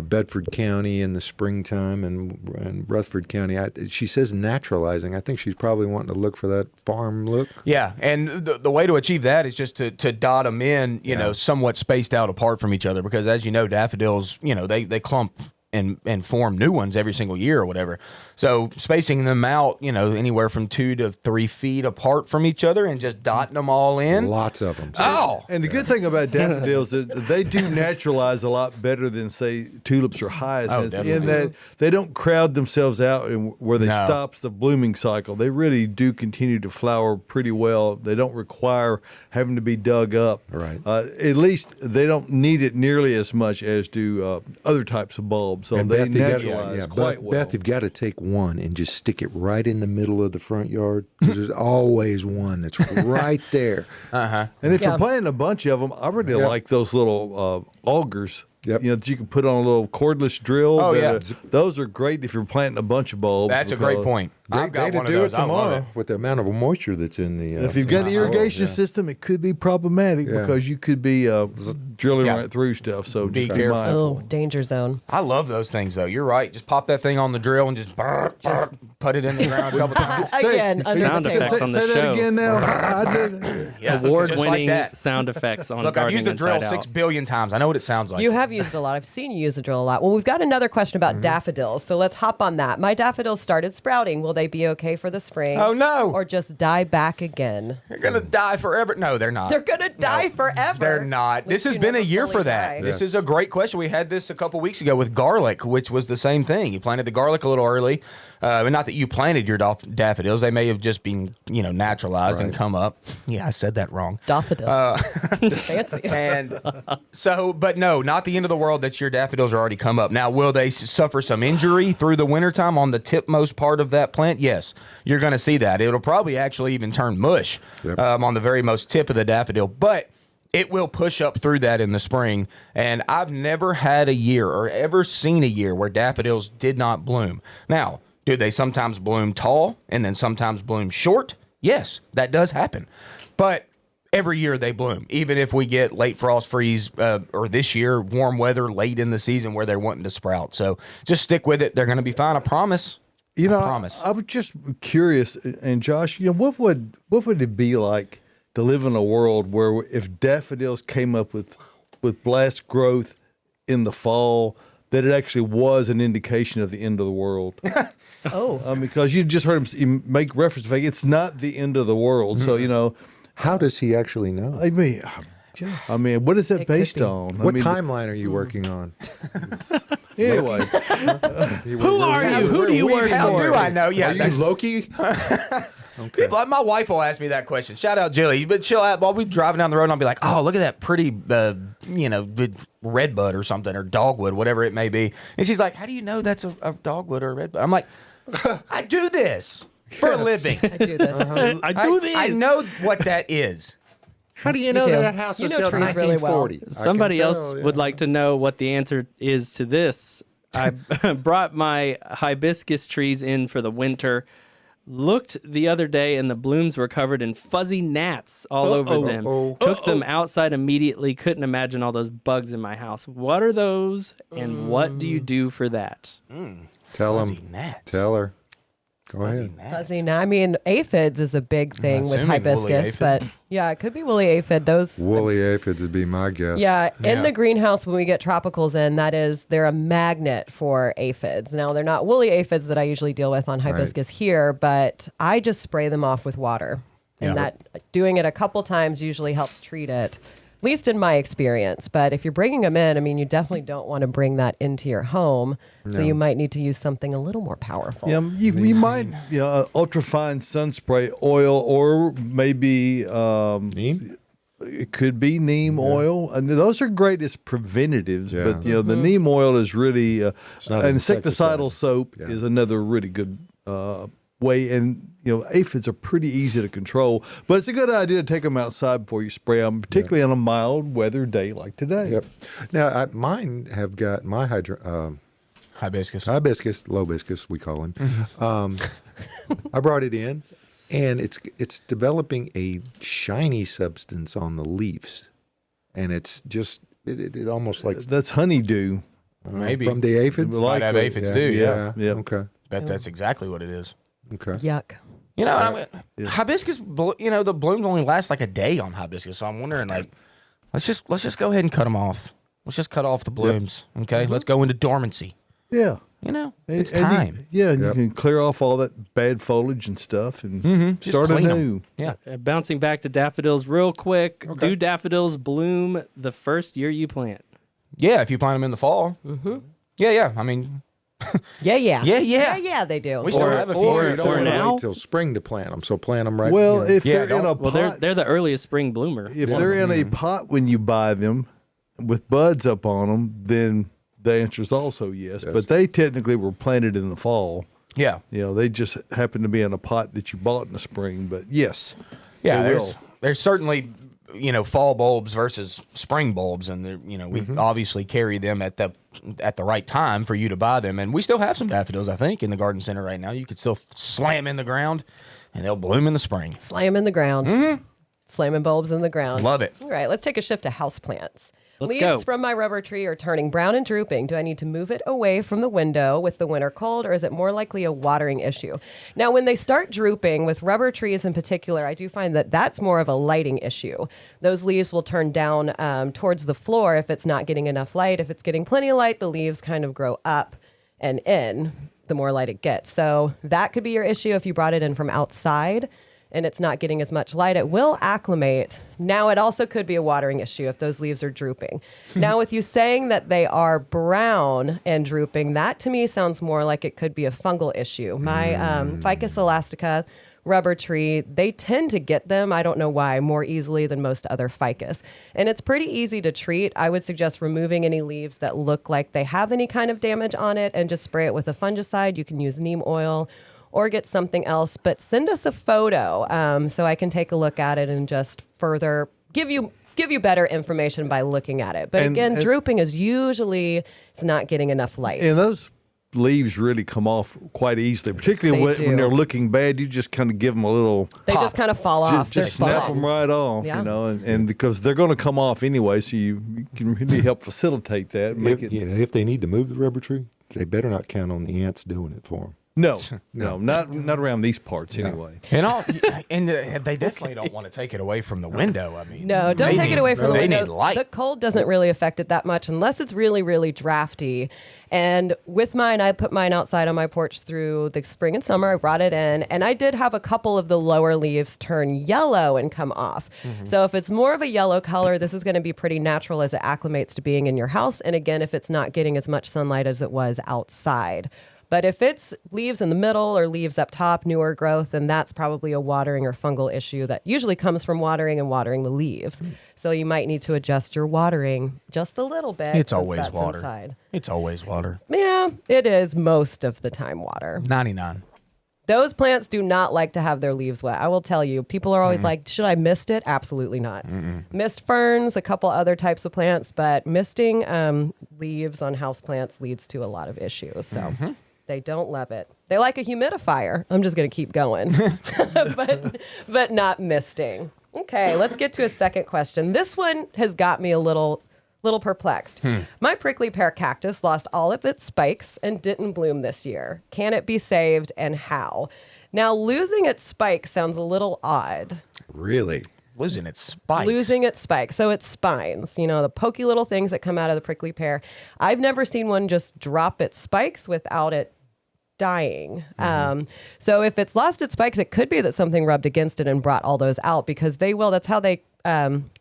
B: Bedford County in the springtime and Rutherford County, she says naturalizing. I think she's probably wanting to look for that farm look.
E: Yeah, and the way to achieve that is just to dot them in, somewhat spaced out apart from each other, because as you know, daffodils, they clump and form new ones every single year or whatever. So spacing them out, anywhere from 2 to 3 feet apart from each other and just dotting them all in.
B: Lots of them.
E: Oh,
C: And the good thing about daffodils is they do naturalize a lot better than, say, tulips or hyacinths, in
E: definitely.
C: that they don't crowd themselves out where they
E: No.
C: stops the blooming cycle. They really do continue to flower pretty well. They don't require having to be dug up.
B: Right.
C: At least they don't need it nearly as much as do other types of bulbs. So
B: And
C: they
B: Beth, you gotta-
C: naturalize
B: yeah,
C: quite well.
B: Beth, you've got to take one and just stick it right in the middle of the front yard, because there's always one that's right there.
C: And if
D: Yeah.
C: you're planting a bunch of them, I really
B: Yeah.
C: like those little augers.
B: Yep.
C: That you can put on a little cordless drill.
E: Oh, yeah.
C: Those are great if you're planting a bunch of bulbs.
E: that's a great
C: because
E: point.
B: Great
E: I've got
B: day to
E: one of
B: do
E: those.
B: it
E: I love
B: tomorrow
E: it.
B: with the amount of moisture that's in the.
C: If you've got an
B: in the soil,
C: irrigation
B: yeah.
C: system, it could be problematic
B: Yeah.
C: because you could be drilling
E: Yeah.
C: right through stuff. So
E: Be
C: just be
E: careful.
C: mindful.
D: Oh, danger zone.
E: I love those things, though. You're right. Just pop that thing on the drill and just put it in the ground a couple times.
D: Again, under
A: Sound
D: the table.
A: effects on the
C: say
A: show.
C: that again now. I did.
E: Yeah, just
A: award-winning
E: like that.
A: sound effects on
E: Look, I've
A: Gardening
E: used a drill
A: Inside
E: 6
A: Out.
E: billion times. I know what it sounds like.
D: You have used a lot. I've seen you use the drill a lot. Well, we've got another question about daffodils, so let's hop on that. My daffodils started sprouting. Will they be okay for the spring?
E: Oh, no.
D: Or just die back again?
E: They're going to die forever. No, they're not.
D: They're gonna die forever.
E: They're not.
D: At
E: This
D: least
E: has
D: you
E: been a
D: never
E: year
D: fully
E: for that.
D: die.
E: This is a great question. We had this a couple weeks ago with garlic, which was the same thing. You planted the garlic a little early. And not that you planted your daffodils. They may have just been, naturalized and come up. Yeah, I said that wrong.
D: Daffodils. Fancy.
E: And so, but no, not the end of the world that your daffodils are already come up. Now, will they suffer some injury through the wintertime on the tipmost part of that plant? Yes, you're going to see that. It'll probably actually even turn mush
B: Yep.
E: on the very most tip of the daffodil. But it will push up through that in the spring. And I've never had a year or ever seen a year where daffodils did not bloom. Now, do they sometimes bloom tall and then sometimes bloom short? Yes, that does happen. But every year they bloom, even if we get late frost freeze or this year warm weather late in the season where they're wanting to sprout. So just stick with it. They're going to be fine. I promise. I promise.
C: I was just curious, and Josh, what would it be like to live in a world where if daffodils came up with blast growth in the fall, that it actually was an indication of the end of the world?
D: Oh.
C: Because you just heard him make reference to it's not the end of the be. So
B: How does he actually know?
C: I mean, what is that
D: It could
C: based
D: be.
C: on?
B: What timeline are you working on?
C: Anyway,
A: Who are you? Who do you work
E: How
A: for?
E: do I know? Yeah,
B: Are you Loki?
E: people, my wife will ask me that question. Shout out Jilly. But she'll while we driving down the road, and I'll be like, "Oh, look at that pretty, redbud or something, or dogwood, whatever it may be." And she's like, "How do you know that's a dogwood or a redbud?" I'm like, "I do this for a living.
D: I do this.
A: I do this.
E: I know what that is."
B: How do you know
D: too.
B: that house
D: You
B: was
D: know
B: built in
D: trees really well.
B: 1940?
A: Somebody else
B: yeah.
A: would like to know what the answer is to this. I brought my hibiscus trees in for the winter. Looked the other day and the blooms were covered in fuzzy gnats all over them. Took them outside immediately. Couldn't imagine all those bugs in my house. What are those and what do you do for that?
B: Tell
E: Fuzzy
B: him.
E: gnats.
B: Tell her. Go ahead.
D: Fuzzy gnat. I mean, aphids is a big thing with
E: assuming woolly
D: hibiscus,
E: aphid.
D: but yeah, it could be woolly aphid. Those
B: Woolly aphids would be my guess.
D: Yeah, in
E: Yeah.
D: the greenhouse when we get tropicals in, they're a magnet for aphids. Now they're not woolly aphids that I usually deal with on hibiscus here, but I just spray them off with water. And
E: Yeah.
D: that doing it a couple times usually helps treat it. At least in my experience. But if you're bringing them in, I mean, you definitely don't want to bring that into your home. So you might need to use something a little more powerful.
C: Yeah, you might, ultrafine sun spray oil, or maybe
B: Neem?
C: it could be neem oil, and those are great as preventatives.
B: Yeah.
C: But the neem oil is really
B: not an
C: insecticidal
B: insecticide.
C: soap
B: Yeah.
C: is another really good way. And aphids are pretty easy to control, but it's a good idea to take them outside before you spray them, particularly on a mild weather day like today.
B: Yep. Now, mine have got my
E: Hibiscus.
B: hibiscus, lobiscus, we call him. I brought it in, and it's developing a shiny substance on the leaves, and it's just it almost like
C: That's honeydew.
E: Maybe.
B: from the aphids.
E: Might have aphids too, yeah.
C: Yeah.
B: Okay.
E: Bet that's exactly what it is.
B: Okay.
D: Yuck.
E: You know, I mean, hibiscus. The blooms only last like a day on hibiscus. So I'm wondering, like, let's just go ahead and cut them off. Let's just cut off the blooms. Okay, let's go into dormancy.
C: Yeah.
E: It's
C: And
E: time.
C: and
B: Yep.
C: you can clear off all that bad foliage and stuff and
E: Just
C: start
E: clean 'em.
C: anew.
E: Yeah.
A: Bouncing back to daffodils real quick. Do daffodils bloom the first year you plant?
E: Yeah, if you plant them in the fall. Mm-hmm. Yeah. I mean,
D: Yeah, they do.
E: we still have a few.
B: Or you don't
A: for
B: want to
A: now?
B: wait till spring to plant them, so plant them right.
C: Well, if
E: Yeah,
C: they're in a
A: Well,
C: pot,
A: they're the earliest spring bloomer.
C: if they're in a pot when you buy them with buds up on them, then the answer is also yes.
B: Yes.
C: But they technically were planted in the fall.
E: Yeah.
C: They just happen to be in a pot that you bought in the spring. But yes,
E: Yeah,
C: they
E: there's,
C: will.
E: there's certainly fall bulbs versus spring bulbs, and we obviously carry them at the right time for you to buy them. And we still have some daffodils, I think, in the garden center right now. You could still slam in the ground, and they'll bloom in the spring.
D: Slam in the ground. Slamming bulbs in the ground.
E: Love it.
D: All right, let's take a shift to houseplants.
A: Let's
D: Leaves
A: go.
D: from my rubber tree are turning brown and drooping. Do I need to move it away from the window with the winter cold, or is it more likely a watering issue? Now, when they start drooping, with rubber trees in particular, I do find that that's more of a lighting issue. Those leaves will turn down towards the floor if it's not getting enough light. If it's getting plenty of light, the leaves kind of grow up and in the more light it gets. So that could be your issue if you brought it in from outside and it's not getting as much light. It will acclimate. Now, it also could be a watering issue if those leaves are drooping. Now, with you saying that they are brown and drooping, that to me sounds more like it could be a fungal issue. My Ficus elastica rubber tree, they tend to get them, I don't know why, more easily than most other ficus. And it's pretty easy to treat. I would suggest removing any leaves that look like they have any kind of damage on it and just spray it with a fungicide. You can use neem oil or get something else, but send us a photo so I can take a look at it and just further give you better information by looking at it. But again, drooping is usually it's not getting enough light.
C: And those leaves really come off quite easily, particularly
D: They
C: when
D: do.
C: they're looking bad. You just kind of give them a little
D: They just kind of fall off.
C: Just
D: They're
C: snap
D: fun.
C: them right off,
D: Yeah.
C: and because they're going to come off anyway, so you can really help facilitate that. Make it
B: If they need to move the rubber tree, they better not count on the ants doing it for them.
C: no, not around these parts anyway.
E: And they definitely don't want to take it away from the window. I mean,
D: No, don't
E: they
D: take it
E: need-
D: away from the
E: they
D: window.
E: need light.
D: The cold doesn't really affect it that much unless it's really, really drafty. And with mine, I put mine outside on my porch through the spring and summer. I brought it in, and I did have a couple of the lower leaves turn yellow and come off. So if it's more of a yellow color, this is going to be pretty natural as it acclimates to being in your house. And again, if it's not getting as much sunlight as it was outside. But if it's leaves in the middle or leaves up top, newer growth, then that's probably a watering or fungal issue that usually comes from watering and watering the leaves. So you might need to adjust your watering just a little bit.
E: It's
D: since
E: always
D: that's
E: water.
D: Inside.
E: It's always water.
D: Yeah, it is most of the time water.
E: 99.
D: Those plants do not like to have their leaves wet. I will tell you. People are always like, should I mist it? Absolutely not. Mist ferns, a couple other types of plants, but misting leaves on houseplants leads to a lot of issues. So they don't love it. They like a humidifier. I'm just going to keep going, but not misting. Okay, let's get to a second question. This one has got me a little perplexed. My prickly pear cactus lost all of its spikes and didn't bloom this year. Can it be saved, and how? Now, losing its spikes sounds a little odd.
B: Really?
E: Losing its spikes.
D: Losing its spikes. So its spines, the pokey little things that come out of the prickly pear. I've never seen one just drop its spikes without it dying. So if it's lost its spikes, it could be that something rubbed against it and brought all those out, because that's how they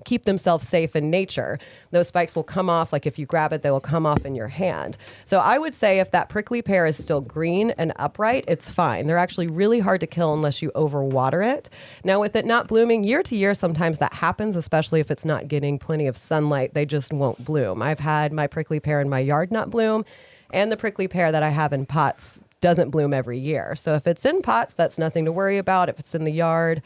D: keep themselves safe in nature. Those spikes will come off, like if you grab it, they will come off in your hand. So I would say if that prickly pear is still green and upright, it's fine. They're actually really hard to kill unless you overwater it. Now, with it not blooming year to year, sometimes that happens, especially if it's not getting plenty of sunlight. They just won't bloom. I've had my prickly pear in my yard not bloom, and the prickly pear that I have in pots doesn't bloom every year. So if it's in pots, that's nothing to worry about. If it's in the yard,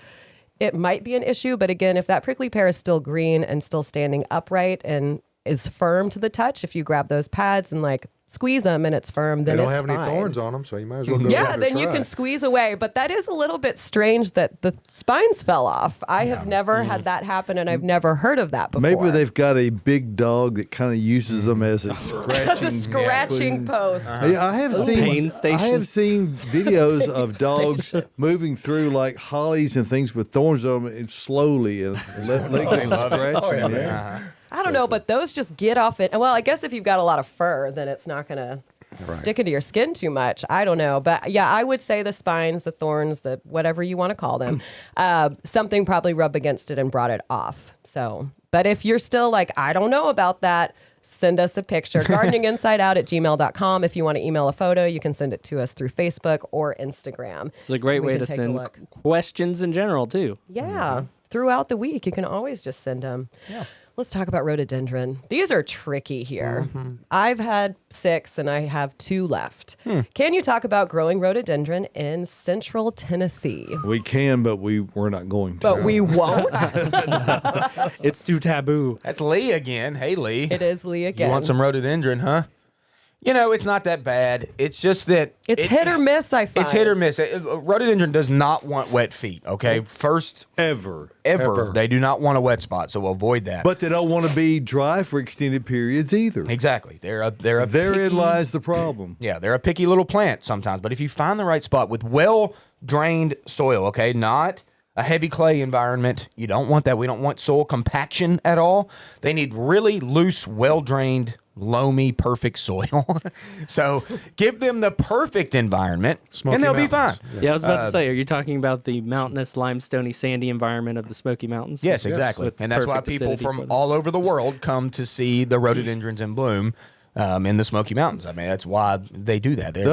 D: it might be an issue. But again, if that prickly pear is still green and still standing upright and is firm to the touch, if you grab those pads and squeeze them and it's firm, then
B: They don't
D: it's
B: have
D: fine.
B: any thorns on them, so you might as well go
D: Yeah,
B: give it a
D: then you
B: try.
D: can squeeze away. But that is a little bit strange that the spines fell off. I have never had that happen, and I've never heard of that before.
C: Maybe they've got a big dog that kind of uses them as a scratching.
D: That's a scratching post.
C: Yeah, I have
A: Pain
C: seen.
A: station.
C: I have seen videos of dogs moving through like hollies and things with thorns on them, and slowly and letting them scratch.
B: Oh, yeah,
C: them.
B: man.
D: I don't know, but those just get off it. Well, I guess if you've got a lot of fur, then it's not going to stick into your skin too much. I don't know. But yeah, I would say the spines, the thorns, the whatever you want to call them, something probably rubbed against it and brought it off. So, but if you're still like, I don't know about that, send us a picture. gardeninginsideout@gmail.com. If you want to email a photo, you can send it to us through Facebook or Instagram.
A: It's a great
D: We
A: way
D: can
A: to
D: take a
A: send
D: look.
A: questions in general, too.
D: Yeah. Throughout the week, you can always just send them. Yeah. Let's talk about rhododendron. These are tricky here. I've had 6 and I have 2 left. Can you talk about growing rhododendron in central Tennessee?
C: We can, but we're not going to.
D: But we won't.
A: It's too taboo.
E: That's Lee again. Hey, Lee.
D: It is Lee again.
E: You want some rhododendron, huh? It's not that bad. It's just that
D: It's hit or miss, I find.
E: It's hit or miss. Rhododendron does not want wet feet. Okay, first
C: ever.
B: Ever.
E: they do not want a wet spot, so avoid that.
C: But they don't want to be dry for extended periods either.
E: exactly, they're a
C: Therein
E: picky,
C: lies the problem.
E: Yeah, they're a picky little plant sometimes. But if you find the right spot with well drained soil, okay, not a heavy clay environment, you don't want that. We don't want soil compaction at all. They need really loose, well drained, loamy, perfect soil. So give them the perfect environment,
B: Smoky
E: and they'll be fine.
B: Mountains.
A: Yeah, I was about to say, are you talking about the mountainous, limestony, sandy environment of the Smoky Mountains?
E: Yes, exactly.
A: With
E: And that's why
A: perfect
E: people
A: acidity
E: from
A: for them.
E: all over the world come to see the rhododendrons in bloom in the Smoky Mountains. I mean, that's why they do that. They're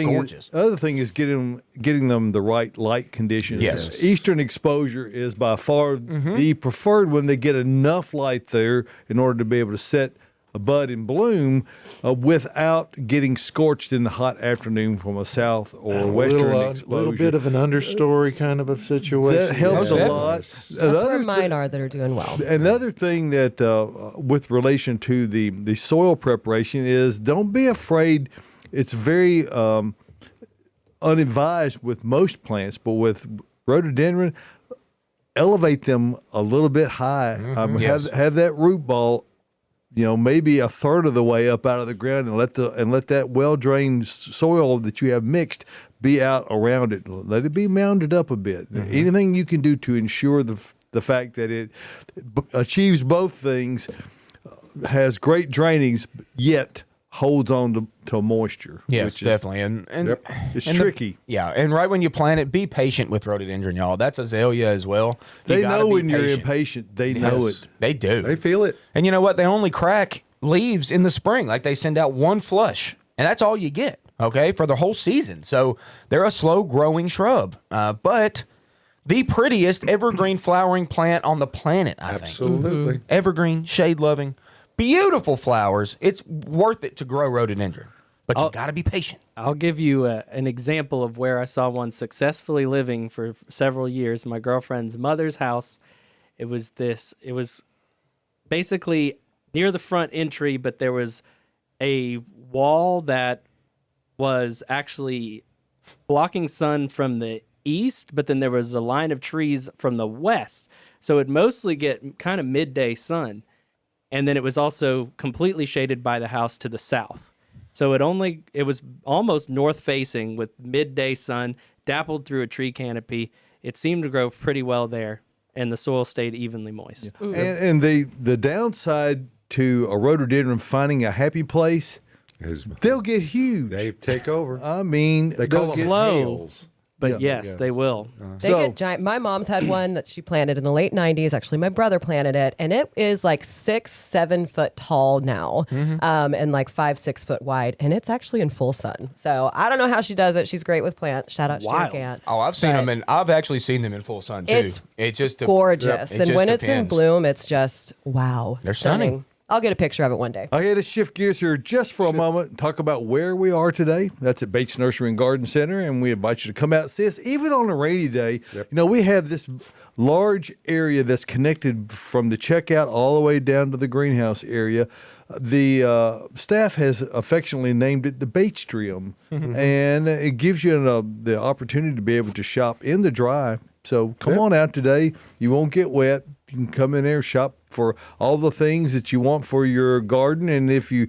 E: gorgeous.
C: The other thing is getting them the right light conditions.
E: Yes.
C: Eastern exposure is by far the preferred when they get enough light there in order to be able to set a bud in bloom without getting scorched in the hot afternoon from a south or western exposure.
B: little bit of an understory kind of a situation.
C: That helps
E: Yeah,
C: a
E: definitely.
C: lot.
D: That's where mine are that are doing well.
C: Another thing that, with relation to the soil preparation, is don't be afraid. It's very unadvised with most plants, but with rhododendron, elevate them a little bit high.
E: Yes.
C: Have that root ball, maybe a third of the way up out of the ground, and let that well drained soil that you have mixed be out around it. Let it be mounded up a bit. Anything you can do to ensure the fact that it achieves both things, has great drainage, yet holds on to moisture.
E: Yes,
C: which is-
E: definitely. And
C: It's
E: and
C: tricky.
E: And right when you plant it, be patient with rhododendron, y'all. That's azalea as well. You
C: They
E: gotta
C: know
E: be
C: when you're
E: patient.
C: impatient. They know it.
E: They do.
B: They feel it.
E: And you know what? They only crack leaves in the spring. Like they send out one flush, and that's all you get, okay, for the whole season. So they're a slow growing shrub, but the prettiest evergreen flowering plant on the planet, I think.
B: Absolutely.
E: Evergreen, shade loving, beautiful flowers. It's worth it to grow rhododendron. But you got to be patient.
A: I'll give you an example of where I saw one successfully living for several years. My girlfriend's mother's house. It was basically near the front entry, but there was a wall that was actually blocking sun from the east, but then there was a line of trees from the west. So it'd mostly get kind of midday sun. And then it was also completely shaded by the house to the south. So it was almost north facing with midday sun, dappled through a tree canopy. It seemed to grow pretty well there, and the soil stayed evenly moist.
C: Yeah. And the downside to a rhododendron finding a happy place, they'll get huge.
B: They take over.
C: I mean,
B: They call
C: they'll
B: them
C: get
A: slow.
B: hails.
A: But yes, they will.
D: They get giant. My mom's had one that she planted in the late 90s. Actually, my brother planted it, and it is like 6-7 foot tall now, and like 5-6 foot wide, and it's actually in full sun. So I don't know how she does it. She's great with plants. Shout out to
A: Wild.
D: Gant.
E: Oh, I've actually seen them in full sun too.
D: It's
E: just
D: gorgeous,
E: It
D: and
E: just
D: when it's in
E: depends.
D: bloom, it's just wow.
E: They're stunning.
D: I'll get a picture of it one day.
C: Okay, let's shift gears here just for a moment and talk about where we are today. That's at Bates Nursery and Garden Center, and we invite you to come out and see us, even on a rainy day.
B: Yep.
C: You know, we have this large area that's connected from the checkout all the way down to the greenhouse area. The staff has affectionately named it the Batestrium, and it gives you the opportunity to be able to shop in the dry. So come on out today. You won't get wet. You can come in there, shop for all the things that you want for your garden. And if you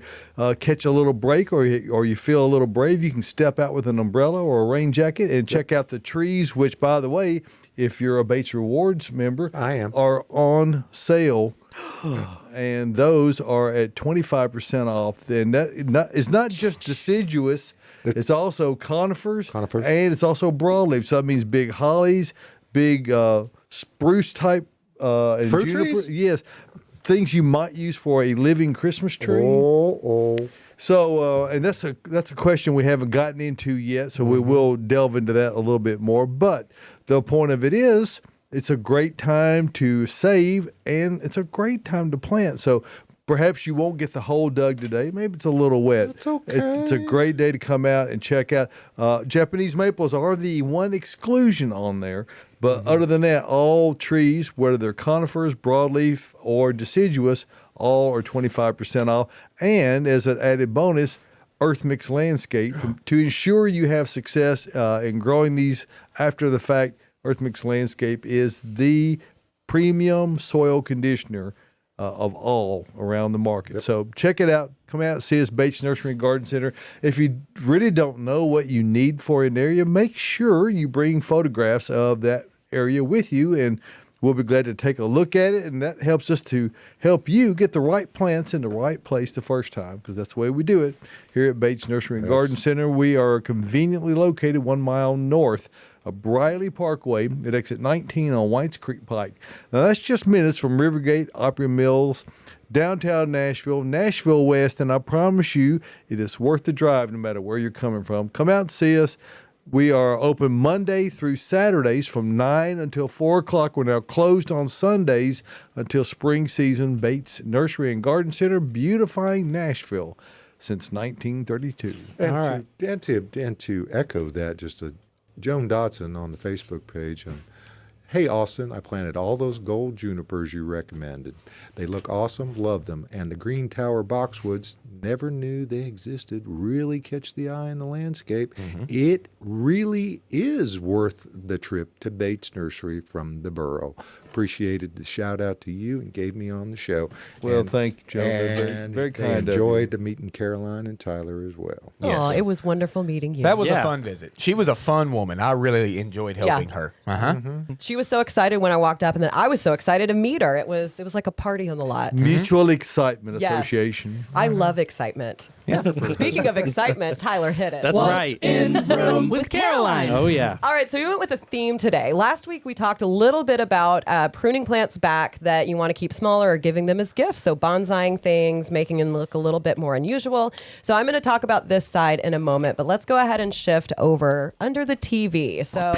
C: catch a little break or you feel a little brave, you can step out with an umbrella or a rain jacket and check out the trees, which, by the way, if you're a Bates Rewards member,
B: I am.
C: are on sale. And those are at 25% off. And it's not just deciduous. It's also conifers. And it's also broadleaf. So that means big hollies, big spruce type and
B: fruit
C: juniper.
B: trees?
C: Yes. Things you might use for a living Christmas tree.
B: Oh.
C: So, and that's a question we haven't gotten into yet. So we will delve into that a little bit more. But the point of it is, it's a great time to save, and it's a great time to plant. So perhaps you won't get the whole dug today. Maybe it's a little wet.
B: It's okay.
C: It's a great day to come out and check out. Japanese maples are the one exclusion on there. But other than that, all trees, whether they're conifers, broadleaf, or deciduous, all are 25% off. And as an added bonus, Earth Mix Landscape, to ensure you have success in growing these after the fact. Earth Mix Landscape is the premium soil conditioner of all around the market. Yep. So check it out. Come out and see us, Bates Nursery and Garden Center. If you really don't know what you need for an area, make sure you bring photographs of that area with you, and we'll be glad to take a look at it. And that helps us to help you get the right plants in the right place the first time, because that's the way we do it here at Bates Nursery and Garden Center. We are conveniently located 1 mile north of Briley Parkway at exit 19 on Whites Creek Pike. Now, that's just minutes from Rivergate, Opry Mills, downtown Nashville, Nashville West, and I promise you it is worth the drive no matter where you're coming from. Come out and see us. We are open Monday through Saturdays from 9 until 4 o'clock. We're now closed on Sundays until spring season. Bates Nursery and Garden Center, beautifying Nashville since 1932.
B: And to echo that, just Joan Dotson on the Facebook page. Hey, Austin, I planted all those gold junipers you recommended. They look awesome, love them. And the Green Tower boxwoods, never knew they existed, really catch the eye in the landscape. It really is worth the trip to Bates Nursery from the borough. Appreciated the shout out to you and gave me on the show.
C: Well, thank you, Joe.
B: And
C: very kind.
B: Enjoyed meeting Caroline and Tyler as well.
E: Yes.
D: Oh, it was wonderful meeting you.
E: That was a fun visit. She was a fun woman. I really enjoyed helping her.
D: She was so excited when I walked up, and then I was so excited to meet her. It was like a party on the lot.
C: Mutual Excitement
D: Yes.
C: Association.
D: I love excitement. Speaking of excitement, Tyler hit it.
A: That's right.
F: In room with Caroline.
A: Oh, yeah.
D: All right, so we went with a theme today. Last week we talked a little bit about pruning plants back that you want to keep smaller or giving them as gifts. So bonsaiing things, making them look a little bit more unusual. So I'm going to talk about this side in a moment, but let's go ahead and shift over under the TV. So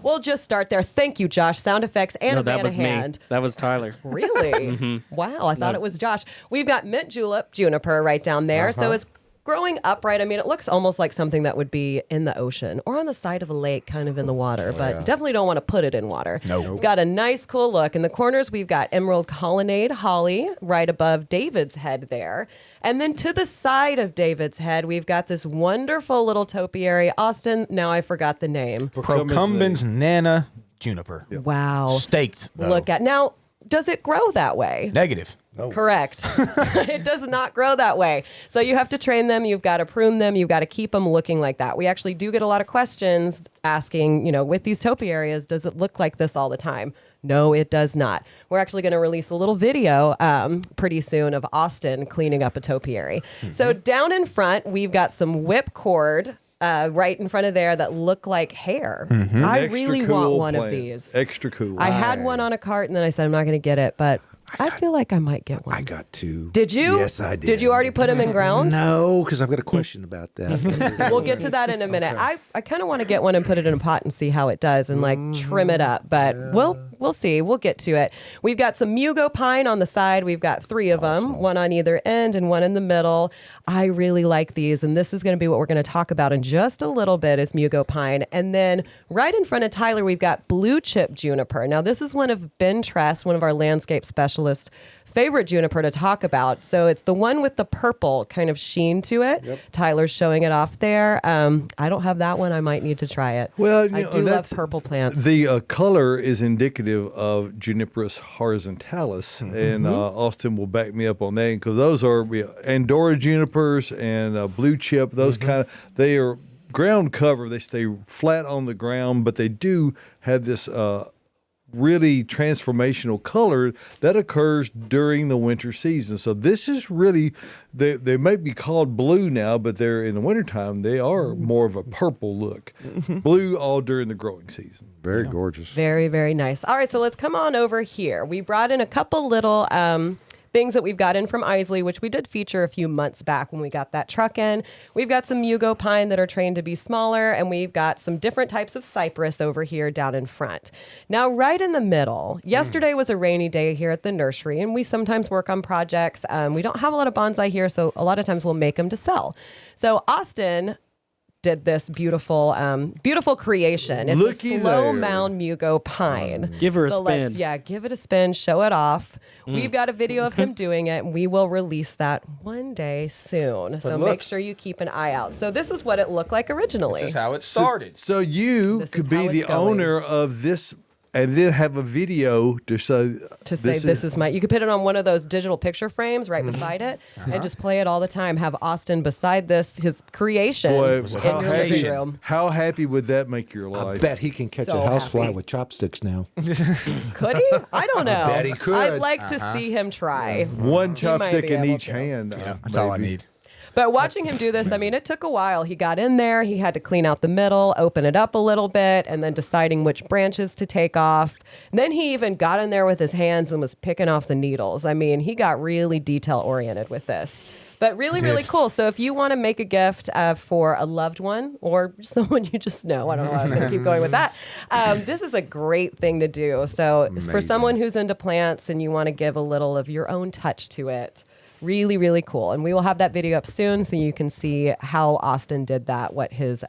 D: we'll just start there. Thank you, Josh. Sound effects and a
A: that
D: man
A: was
D: of hand.
A: me. That was Tyler.
D: Really? Wow, I thought it was Josh. We've got mint julep, juniper right down there. So it's growing upright, I mean, it looks almost like something that would be in the ocean or on the side of a lake, kind of in the water, but definitely don't want to put it in water.
E: Nope.
D: It's got a nice, cool look. In the corners, we've got emerald colonnade holly right above David's head there. And then to the side of David's head, we've got this wonderful little topiary. Austin, now I forgot the name.
E: Procumbens nana juniper.
D: Wow.
E: Staked, though.
D: Look at now, does it grow that way?
E: Negative.
D: Correct. It does not grow that way. So you have to train them. You've got to prune them. You've got to keep them looking like that. We actually do get a lot of questions asking, with these topiaries, does it look like this all the time? No, it does not. We're actually going to release a little video pretty soon of Austin cleaning up a topiary. So down in front, we've got some whipcord right in front of there that look like hair. I
C: Extra
D: really
C: cool
D: want one of
C: plant.
D: these.
C: Extra cool.
D: I had one on a cart and then I said, I'm not going to get it, but I feel like I might get one.
B: I got two.
D: Did you?
B: Yes, I did.
D: Did you already put them in ground?
B: No, because I've got a question about that.
D: We'll get to that in a minute. I kind of want to get one and put it in a pot and see how it does and like trim it up, but we'll see. We'll get to it. We've got some Mugo pine on the side. We've got 3 of them, one on either end and one in the middle. I really like these, and this is going to be what we're going to talk about in just a little bit is Mugo pine. And then right in front of Tyler, we've got blue chip juniper. Now, this is one of Ben Tress, one of our landscape specialists, favorite juniper to talk about. So it's the one with the purple kind of sheen to it. Yep. Tyler's showing it off there. I don't have that one. I might need to try it.
C: Well,
D: I do love purple plants.
C: The color is indicative of Juniperus horizontalis, and Austin will back me up on that because those are Andorra junipers and blue chip. Those they are ground cover. They stay flat on the ground, but they do have this really transformational color that occurs during the winter season. So this is really, they may be called blue now, but they're in the wintertime, they are more of a purple look. Blue all during the growing season.
B: Very gorgeous.
D: Very, very nice. All right, so let's come on over here. We brought in a couple little things that we've got in from Isley, which we did feature a few months back when we got that truck in. We've got some Mugo pine that are trained to be smaller, and we've got some different types of cypress over here down in front. Now, right in the middle, yesterday was a rainy day here at the nursery, and we sometimes work on projects. We don't have a lot of bonsai here, so a lot of times we'll make them to sell. So Austin did this beautiful creation. It's
C: Looky
D: a slow
C: there.
D: mound Mugo pine.
A: Give her a
D: So
A: spin.
D: give it a spin, show it off. We've got a video of him doing it, and we will release that one day soon. So make sure you keep an eye out. So this is what it looked like originally.
E: This is how it started.
C: So you
D: This
C: could
D: is
C: be
D: how
C: the
D: it's going.
C: owner of this and then have a video to say
D: This is my, you could put it on one of those digital picture frames right beside it and just play it all the time. Have Austin beside this, his creation
C: Boy,
D: in
C: how
D: your living
C: happy,
D: room.
C: how happy would that make your
B: I
C: life?
B: bet he can catch
D: So
B: a housefly
D: happy.
B: with chopsticks now.
D: Could he? I don't know.
B: bet he could.
D: I'd like to see him try.
C: One
D: He might
C: chopstick
D: be
C: in
D: able
C: each
D: to.
C: hand.
E: That's all I
C: maybe.
E: need.
D: But watching him do this, I mean, it took a while. He got in there, he had to clean out the middle, open it up a little bit, and then deciding which branches to take off. Then he even got in there with his hands and was picking off the needles. I mean, he got really detail oriented with this. But really, really cool. So if you want to make a gift for a loved one or someone you just know, I don't know why I was going to keep going with that. This is a great thing to do. So for someone who's into plants and you want to give a little of your own touch to it, really, really cool. And we will have that video up soon so you can see how Austin did that, what his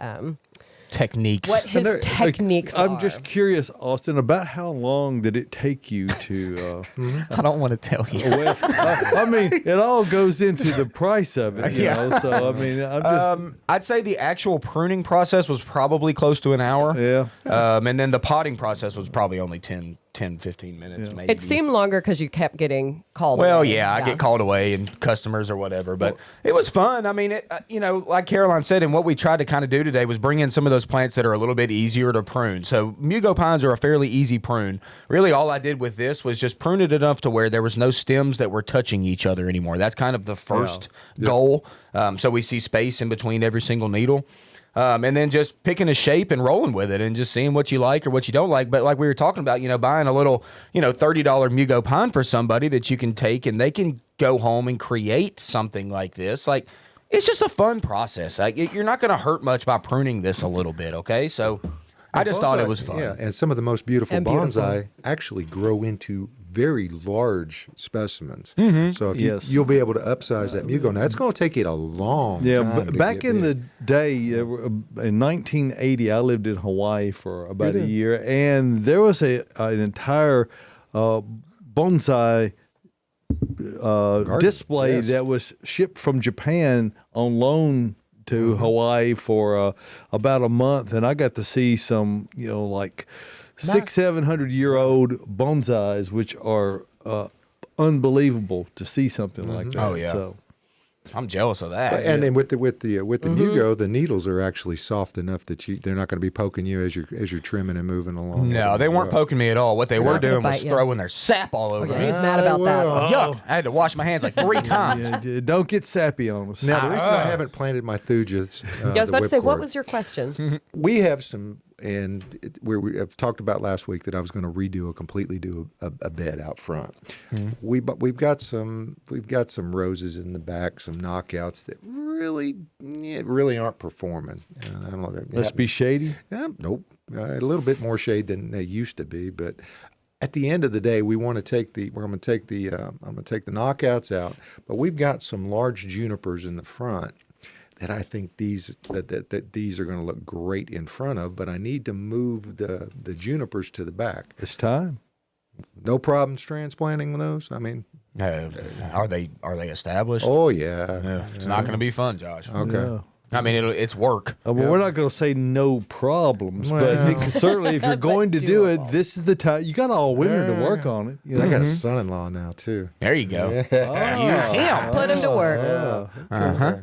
E: Techniques.
D: techniques are.
C: I'm just curious, Austin, about how long did it take you to?
E: I don't want to tell you.
C: Well, I mean, it all goes into the price of it, you know. So I mean, I'm just
E: I'd say the actual pruning process was probably close to an hour.
C: yeah.
E: And then the potting process was probably only 10, 15 minutes, maybe.
D: It seemed longer because you kept getting called
E: Well,
D: away.
E: yeah, I get called away and customers or whatever, but it was fun. I mean, like Caroline said, and what we tried to kind of do today was bring in some of those plants that are a little bit easier to prune. So Mugo pines are a fairly easy prune. Really, all I did with this was just prune it enough to where there was no stems that were touching each other anymore. That's kind of the first goal. So we see space in between every single needle. And then just picking a shape and rolling with it and just seeing what you like or what you don't like. But like we were talking about, buying a little, $30 Mugo pine for somebody that you can take and they can go home and create something like this. Like, it's just a fun process. Like, you're not going to hurt much by pruning this a little bit, okay? So I just thought it was fun.
B: Yeah, and some of the most beautiful
D: And beautiful.
B: bonsai actually grow into very large specimens.
E: Mm-hmm.
B: So if
C: Yes.
B: you'll be able to upsize that mugo. Now, it's going to take it a long
C: Yeah,
B: time. to
C: back
B: get
C: in
B: big.
C: the day, in 1980, I lived in Hawaii for about a year, and there was an entire bonsai display
B: yes.
C: that was shipped from Japan on loan to Hawaii for about a month, and I got to see some, like 600-700-year-old bonsais, which are unbelievable to see something like that.
E: Oh, yeah.
C: So,
E: I'm jealous of that.
B: And then with the mugo, the needles are actually soft enough that they're not going to be poking you as you're trimming and moving along.
E: No, they weren't poking me at all. What they were doing was
D: Bite you.
E: throwing their sap all over
D: Okay,
E: me.
D: he's mad about that.
E: Yuck! I had to wash my hands like 3 times.
C: yeah, don't get sappy on us.
B: Now, the reason I haven't planted my thujas,
D: Yeah, I was about to say, what
B: whipcord,
D: was your question?
B: we have some, and we have talked about last week that I was going to completely do a bed out front. We've got some roses in the back, some knockouts that really aren't performing. I don't know.
C: Let's be shady.
B: Nope, a little bit more shade than they used to be, but. At the end of the day, we're going to take the knockouts out, but we've got some large junipers in the front that I think these are going to look great in front of. But I need to move the junipers to the back.
C: It's time.
B: No problems transplanting those. I mean,
E: Are they established?
B: oh yeah.
E: Yeah. It's not going to be fun, Josh.
B: Okay.
C: Yeah.
E: I mean, it's work.
C: Well, we're not going to say no problems, but
B: Well.
C: certainly if you're going to do it,
D: doable.
C: this is the time. You got all winter to work on it. You know?
B: I got a son-in-law now too.
E: There you go. Use him.
D: Put him to work.
E: Uh-huh.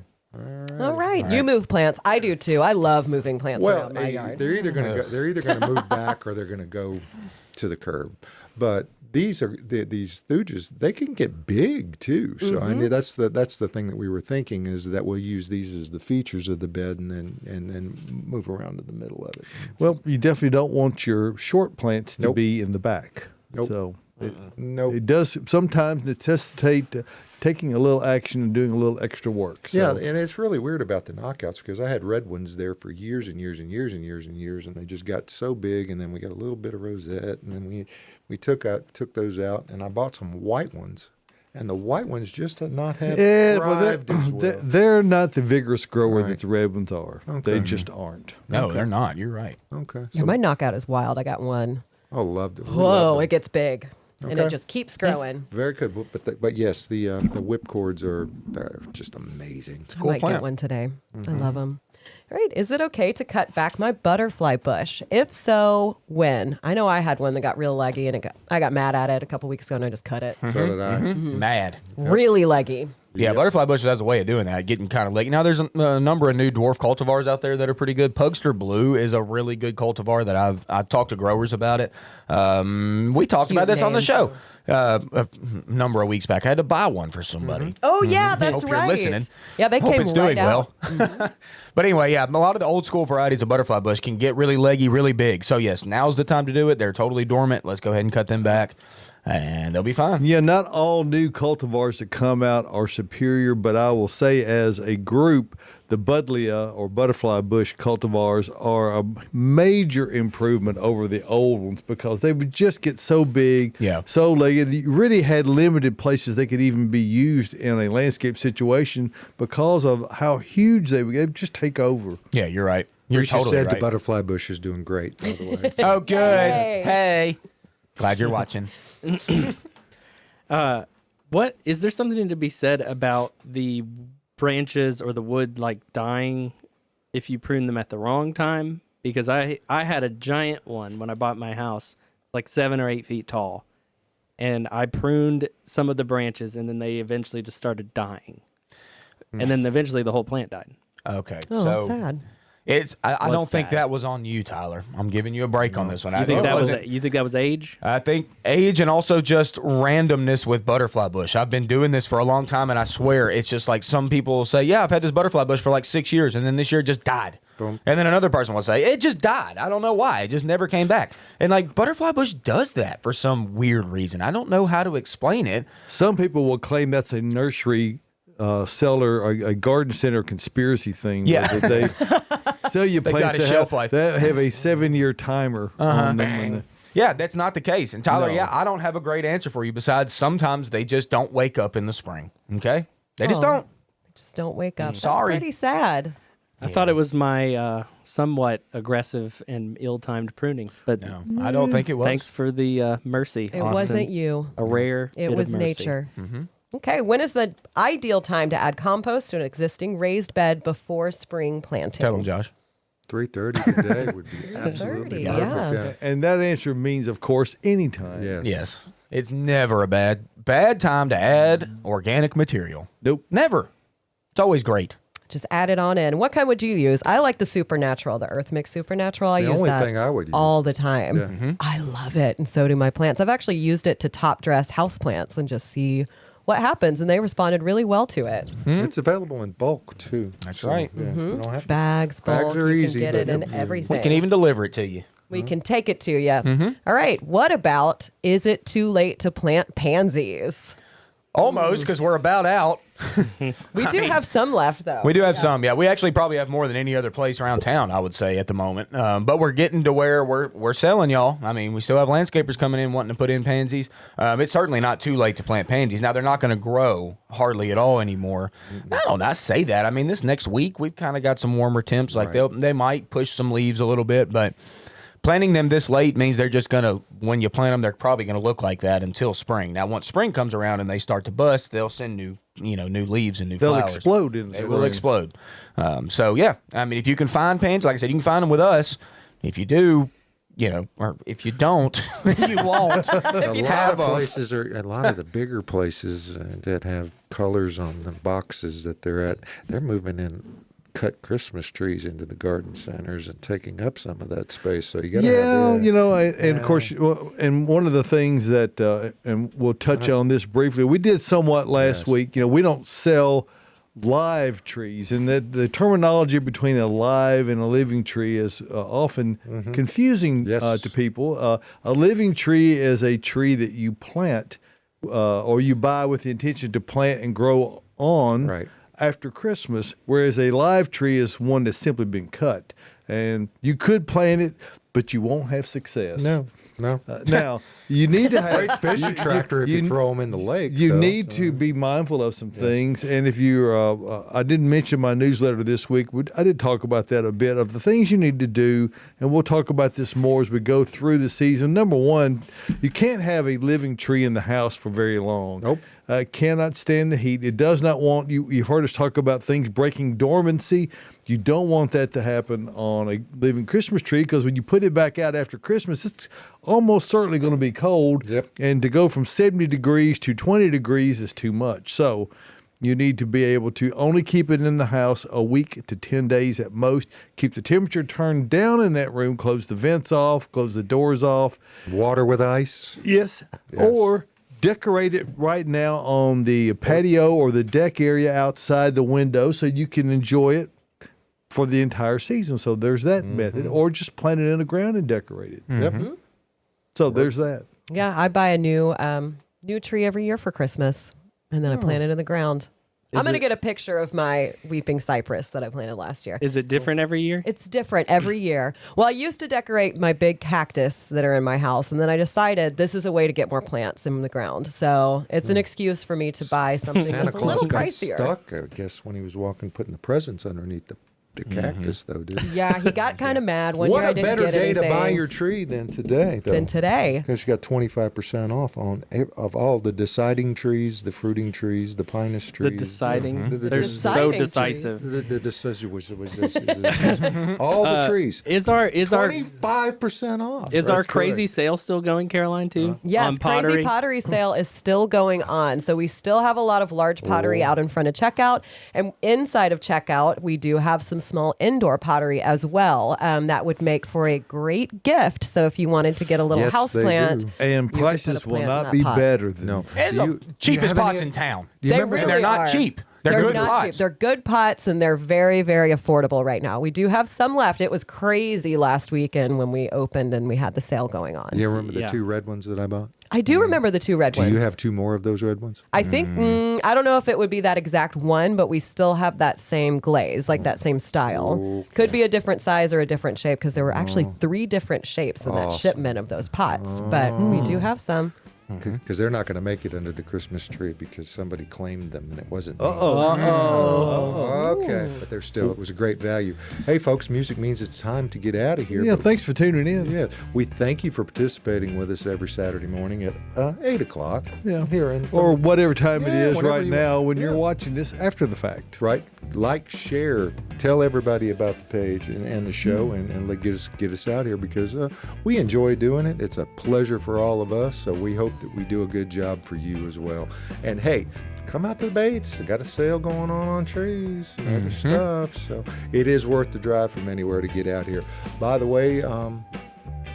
D: All right. You move plants. I do too. I love moving plants
B: Well,
D: around my yard.
B: they're either going to move back or they're going to go to the curb. But these thujas, they can get big too. So I mean, that's the thing that we were thinking is that we'll use these as the features of the bed and then move around to the middle of it.
C: Well, you definitely don't want your short plants to
B: Nope.
C: be in the back.
B: Nope.
C: So
B: Nope.
C: it does sometimes necessitate taking a little action and doing a little extra work. So.
B: Yeah, and it's really weird about the knockouts because I had red ones there for years and years and years and years and years, and they just got so big. And then we got a little bit of rosette, and then we took those out, and I bought some white ones, and the white ones just have not have thrived as well.
C: They're not the vigorous grower that the red ones are.
B: Okay.
C: They just aren't.
E: No, they're not. You're right.
B: Okay,
D: Yeah, my knockout is wild. I got one.
B: I loved it. We
D: Whoa,
B: loved
D: it gets big. And it
B: Okay.
D: just keeps growing.
B: Very good, but yes, the whipcords they're just amazing.
D: I might
E: plant.
D: get one today. I love them. All right. Is it okay to cut back my butterfly bush? If so, when? I know I had one that got real leggy and I got mad at it a couple weeks ago and I just cut it.
B: So did I.
E: Mad.
D: Really leggy.
E: Yeah, butterfly bushes has a way of doing that, getting kind of leggy. Now, there's a number of new dwarf cultivars out there that are pretty good. Pugster Blue is a really good cultivar that I've talked to growers about it. We talked about
D: cute
E: this on the
D: name.
E: show a number of weeks back. I had to buy one for somebody.
D: Oh, yeah, that's
E: Hope
D: right.
E: you're listening.
D: Yeah, they
E: Hope
D: came
E: it's
D: right
E: doing
D: out.
E: well. But anyway, yeah, a lot of the old school varieties of butterfly bush can get really leggy, really big. So yes, now's the time to do it. They're totally dormant. Let's go ahead and cut them back, and they'll be fine.
C: Yeah, not all new cultivars that come out are superior, but I will say as a group, the Buddleia or butterfly bush cultivars are a major improvement over the old ones because they would just get so big, so leggy. You really had limited places they could even be used in a landscape situation because of how huge they would. They'd just take over.
E: Yeah, you're right. You're
B: Risha
E: totally
B: said
E: right.
B: the butterfly bush is doing great, by the way.
E: Oh, good.
D: Yay.
E: Hey, glad you're watching.
A: What is there something to be said about the branches or the wood like dying if you prune them at the wrong time? Because I had a giant one when I bought my house, like 7 or 8 feet tall, and I pruned some of the branches, and then they eventually just started dying, and then eventually the whole plant died.
E: Okay,
D: Oh,
E: so
D: sad.
E: I
A: Was
E: don't think
A: sad.
E: that was on you, Tyler. I'm giving you a break on this one.
A: You think that was age?
E: I think age and also just randomness with butterfly bush. I've been doing this for a long time, and I swear it's just like some people will say, yeah, I've had this butterfly bush for like 6 years, and then this year it just died.
B: Boom.
E: And then another person will say, it just died. I don't know why. It just never came back. And like butterfly bush does that for some weird reason. I don't know how to explain it.
C: Some people will claim that's a nursery seller, a garden center conspiracy thing.
E: Yeah.
C: That they sell you
E: They got
C: plants
E: a
C: that
E: shelf
C: have,
E: life.
C: that have a 7-year timer on them.
E: Yeah, that's not the case. And Tyler,
C: No.
E: yeah, I don't have a great answer for you besides sometimes they just don't wake up in the spring. Okay? They just don't.
D: Just don't wake up.
E: sorry.
D: That's pretty sad.
A: I thought it was my somewhat aggressive and ill-timed pruning, but
E: No, I don't think it was.
A: thanks for the mercy.
D: It
A: Austin.
D: wasn't you.
A: A rare.
D: It
A: bit
D: was
A: of mercy.
D: nature. Okay, when is the ideal time to add compost to an existing raised bed before spring planting?
E: Tell them, Josh.
B: 3:30 today would be absolutely
D: 3:30,
B: perfect.
D: yeah.
B: Yeah.
C: And that answer means, of course, anytime.
B: Yes.
E: Yes. It's never a bad time to add organic material.
C: Nope.
E: Never. It's always great.
D: Just add it on in. What kind would you use? I like the Supernatural, the Earth Mix Supernatural. I
B: It's the
D: use
B: only
D: that
B: thing I would use.
D: all the time.
B: Yeah.
D: I love it, and so do my plants. I've actually used it to top dress houseplants and just see what happens, and they responded really well to it.
B: It's available in bulk too.
E: That's right.
B: Yeah, you don't have to-
D: Bags,
B: Bags
D: bulk,
B: are
D: you
B: easy,
D: can get it
B: but
D: in
B: yeah.
D: everything.
E: We can even deliver it to you.
D: We can take it to you. All right. What about, is it too late to plant pansies?
E: Almost, because we're about out.
D: We do have some left, though.
E: We do have some, yeah. We actually probably have more than any other place around town, I would say, at the moment. But we're getting to where we're selling, y'all. I mean, we still have landscapers coming in wanting to put in pansies. It's certainly not too late to plant pansies. Now, they're not going to grow hardly at all anymore. I don't know, I say that. I mean, this next week, we've kind of got some warmer temps. Like, they might push some leaves a little bit, but planting them this late means they're just going to, when you plant them, they're probably going to look like that until spring. Now, once spring comes around and they start to bust, they'll send new leaves and new
C: They'll
E: flowers.
C: explode in the
E: They will
C: spring.
E: explode. So, yeah, I mean, if you can find pansies, like I said, you can find them with us. If you do, or if you don't, you won't.
B: A lot of places a lot of the bigger places that have colors on the boxes that they're at, they're moving in cut Christmas trees into the garden centers and taking up some of that space. So you got to have,
C: and of course, and one of the things that, and we'll touch on this briefly, we did somewhat last week. We don't sell live trees, and the terminology between a live and a living tree is often confusing to people. A living tree is a tree that you plant or you buy with the intention to plant and grow on.
B: Right.
C: After Christmas, whereas a live tree is one that's simply been cut. And you could plant it, but you won't have success.
B: No.
C: Now, you need to have...
B: Great fishing tractor if you throw them in the lake.
C: You
B: though,
C: need
B: so.
C: to be mindful of some things. And if you're... I didn't mention my newsletter this week. I did talk about that a bit, of the things you need to do. And we'll talk about this more as we go through the season. Number one, you can't have a living tree in the house for very long.
B: Nope.
C: Cannot stand the heat. It does not want you. You've heard us talk about things breaking dormancy. You don't want that to happen on a living Christmas tree, because when you put it back out after Christmas, it's almost certainly going to be cold.
B: Yep.
C: And to go from 70 degrees to 20 degrees is too much. So you need to be able to only keep it in the house a week to 10 days at most. Keep the temperature turned down in that room. Close the vents off. Close the doors off.
B: Water with ice.
C: Yes. Or decorate it right now on the patio or the deck area outside the window so you can enjoy it for the entire season. So there's that method. Or just plant it in the ground and decorate it.
B: Yep.
C: So there's that.
D: Yeah, I buy a new tree every year for Christmas, and then I plant it in the ground. I'm going to get a picture of my weeping cypress that I planted last year.
A: Is it different every year?
D: It's different every year. Well, I used to decorate my big cactus that are in my house, and then I decided this is a way to get more plants in the ground. So it's an excuse for me to buy something
B: Santa
D: that's a
B: Claus
D: little
B: got
D: pricier.
B: stuck, I guess, when he was walking, putting the presents underneath the cactus, though, didn't he?
D: Yeah, he got kind of mad one
B: What
D: year. I
B: a
D: didn't
B: better
D: get
B: day
D: anything
B: to buy your tree than today, though.
D: than today.
B: Because you got 25% off of all the deciding trees, the fruiting trees, the pinus trees.
A: The deciding.
B: The
A: They're
B: deciding
A: so
D: trees.
A: decisive.
B: The decision was all the trees.
A: Is our
B: 25% off.
A: is our
C: That's
A: crazy
C: correct.
A: sale still going, Caroline? Too?
D: Yes,
A: on pottery.
D: Crazy Pottery Sale is still going on. So we still have a lot of large pottery out in front of checkout. And inside of checkout, we do have some small indoor pottery as well. That would make for a great gift. So if you wanted to get a little
B: Yes,
D: house
B: they
D: plant,
B: do.
C: And
D: You could
C: prices
D: put a
C: will
D: plant in
C: not
D: that
C: be
D: pot.
C: better than
B: No.
E: It's
B: Do
E: the
B: you
E: cheapest
B: have
E: pots
B: any-
E: in town.
B: Do you
D: They
B: remember
D: really
E: And they're not
D: are.
E: cheap. They're good
D: not
E: pots.
D: cheap. They're good pots, and they're very, very affordable right now. We do have some left. It was crazy last weekend when we opened and we had the sale going on.
B: You remember the
A: Yeah.
B: 2 red ones that I bought?
D: I do remember the 2 red
B: Do
D: ones.
B: you have 2 more of those red ones?
D: I think, I don't know if it would be that exact one, but we still have that same glaze, like that same style. Could be a different size or a different shape because there were actually 3 different shapes in that
B: Awesome.
D: shipment of those pots. But we do have some.
B: Because they're not going to make it under the Christmas tree because somebody claimed them and it wasn't me. Okay, but they're still, it was a great value. Hey, folks, music means it's time to get out of here.
C: Yeah,
B: but-
C: thanks for tuning in.
B: Yeah, we thank you for participating with us every Saturday morning at 8 o'clock.
C: Yeah.
B: Here in
C: Or whatever time it
B: Yeah,
C: is
B: whenever
C: right
B: you
C: now
B: want.
C: when you're
B: Yeah.
C: watching this after the fact.
B: right? Like, share, tell everybody about the page and the show, and get us out here because we enjoy doing it. It's a pleasure for all of us. So we hope that we do a good job for you as well. And hey, come out to the Bates. They got a sale going on trees and other stuff. So it is worth the drive from anywhere to get out here. By the way,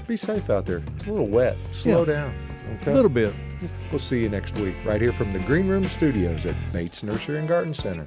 B: be safe out there. It's a little wet. Slow down. Okay.
C: A little bit.
B: We'll see you next week right here from the Green Room Studios at Bates Nursery and Garden Center.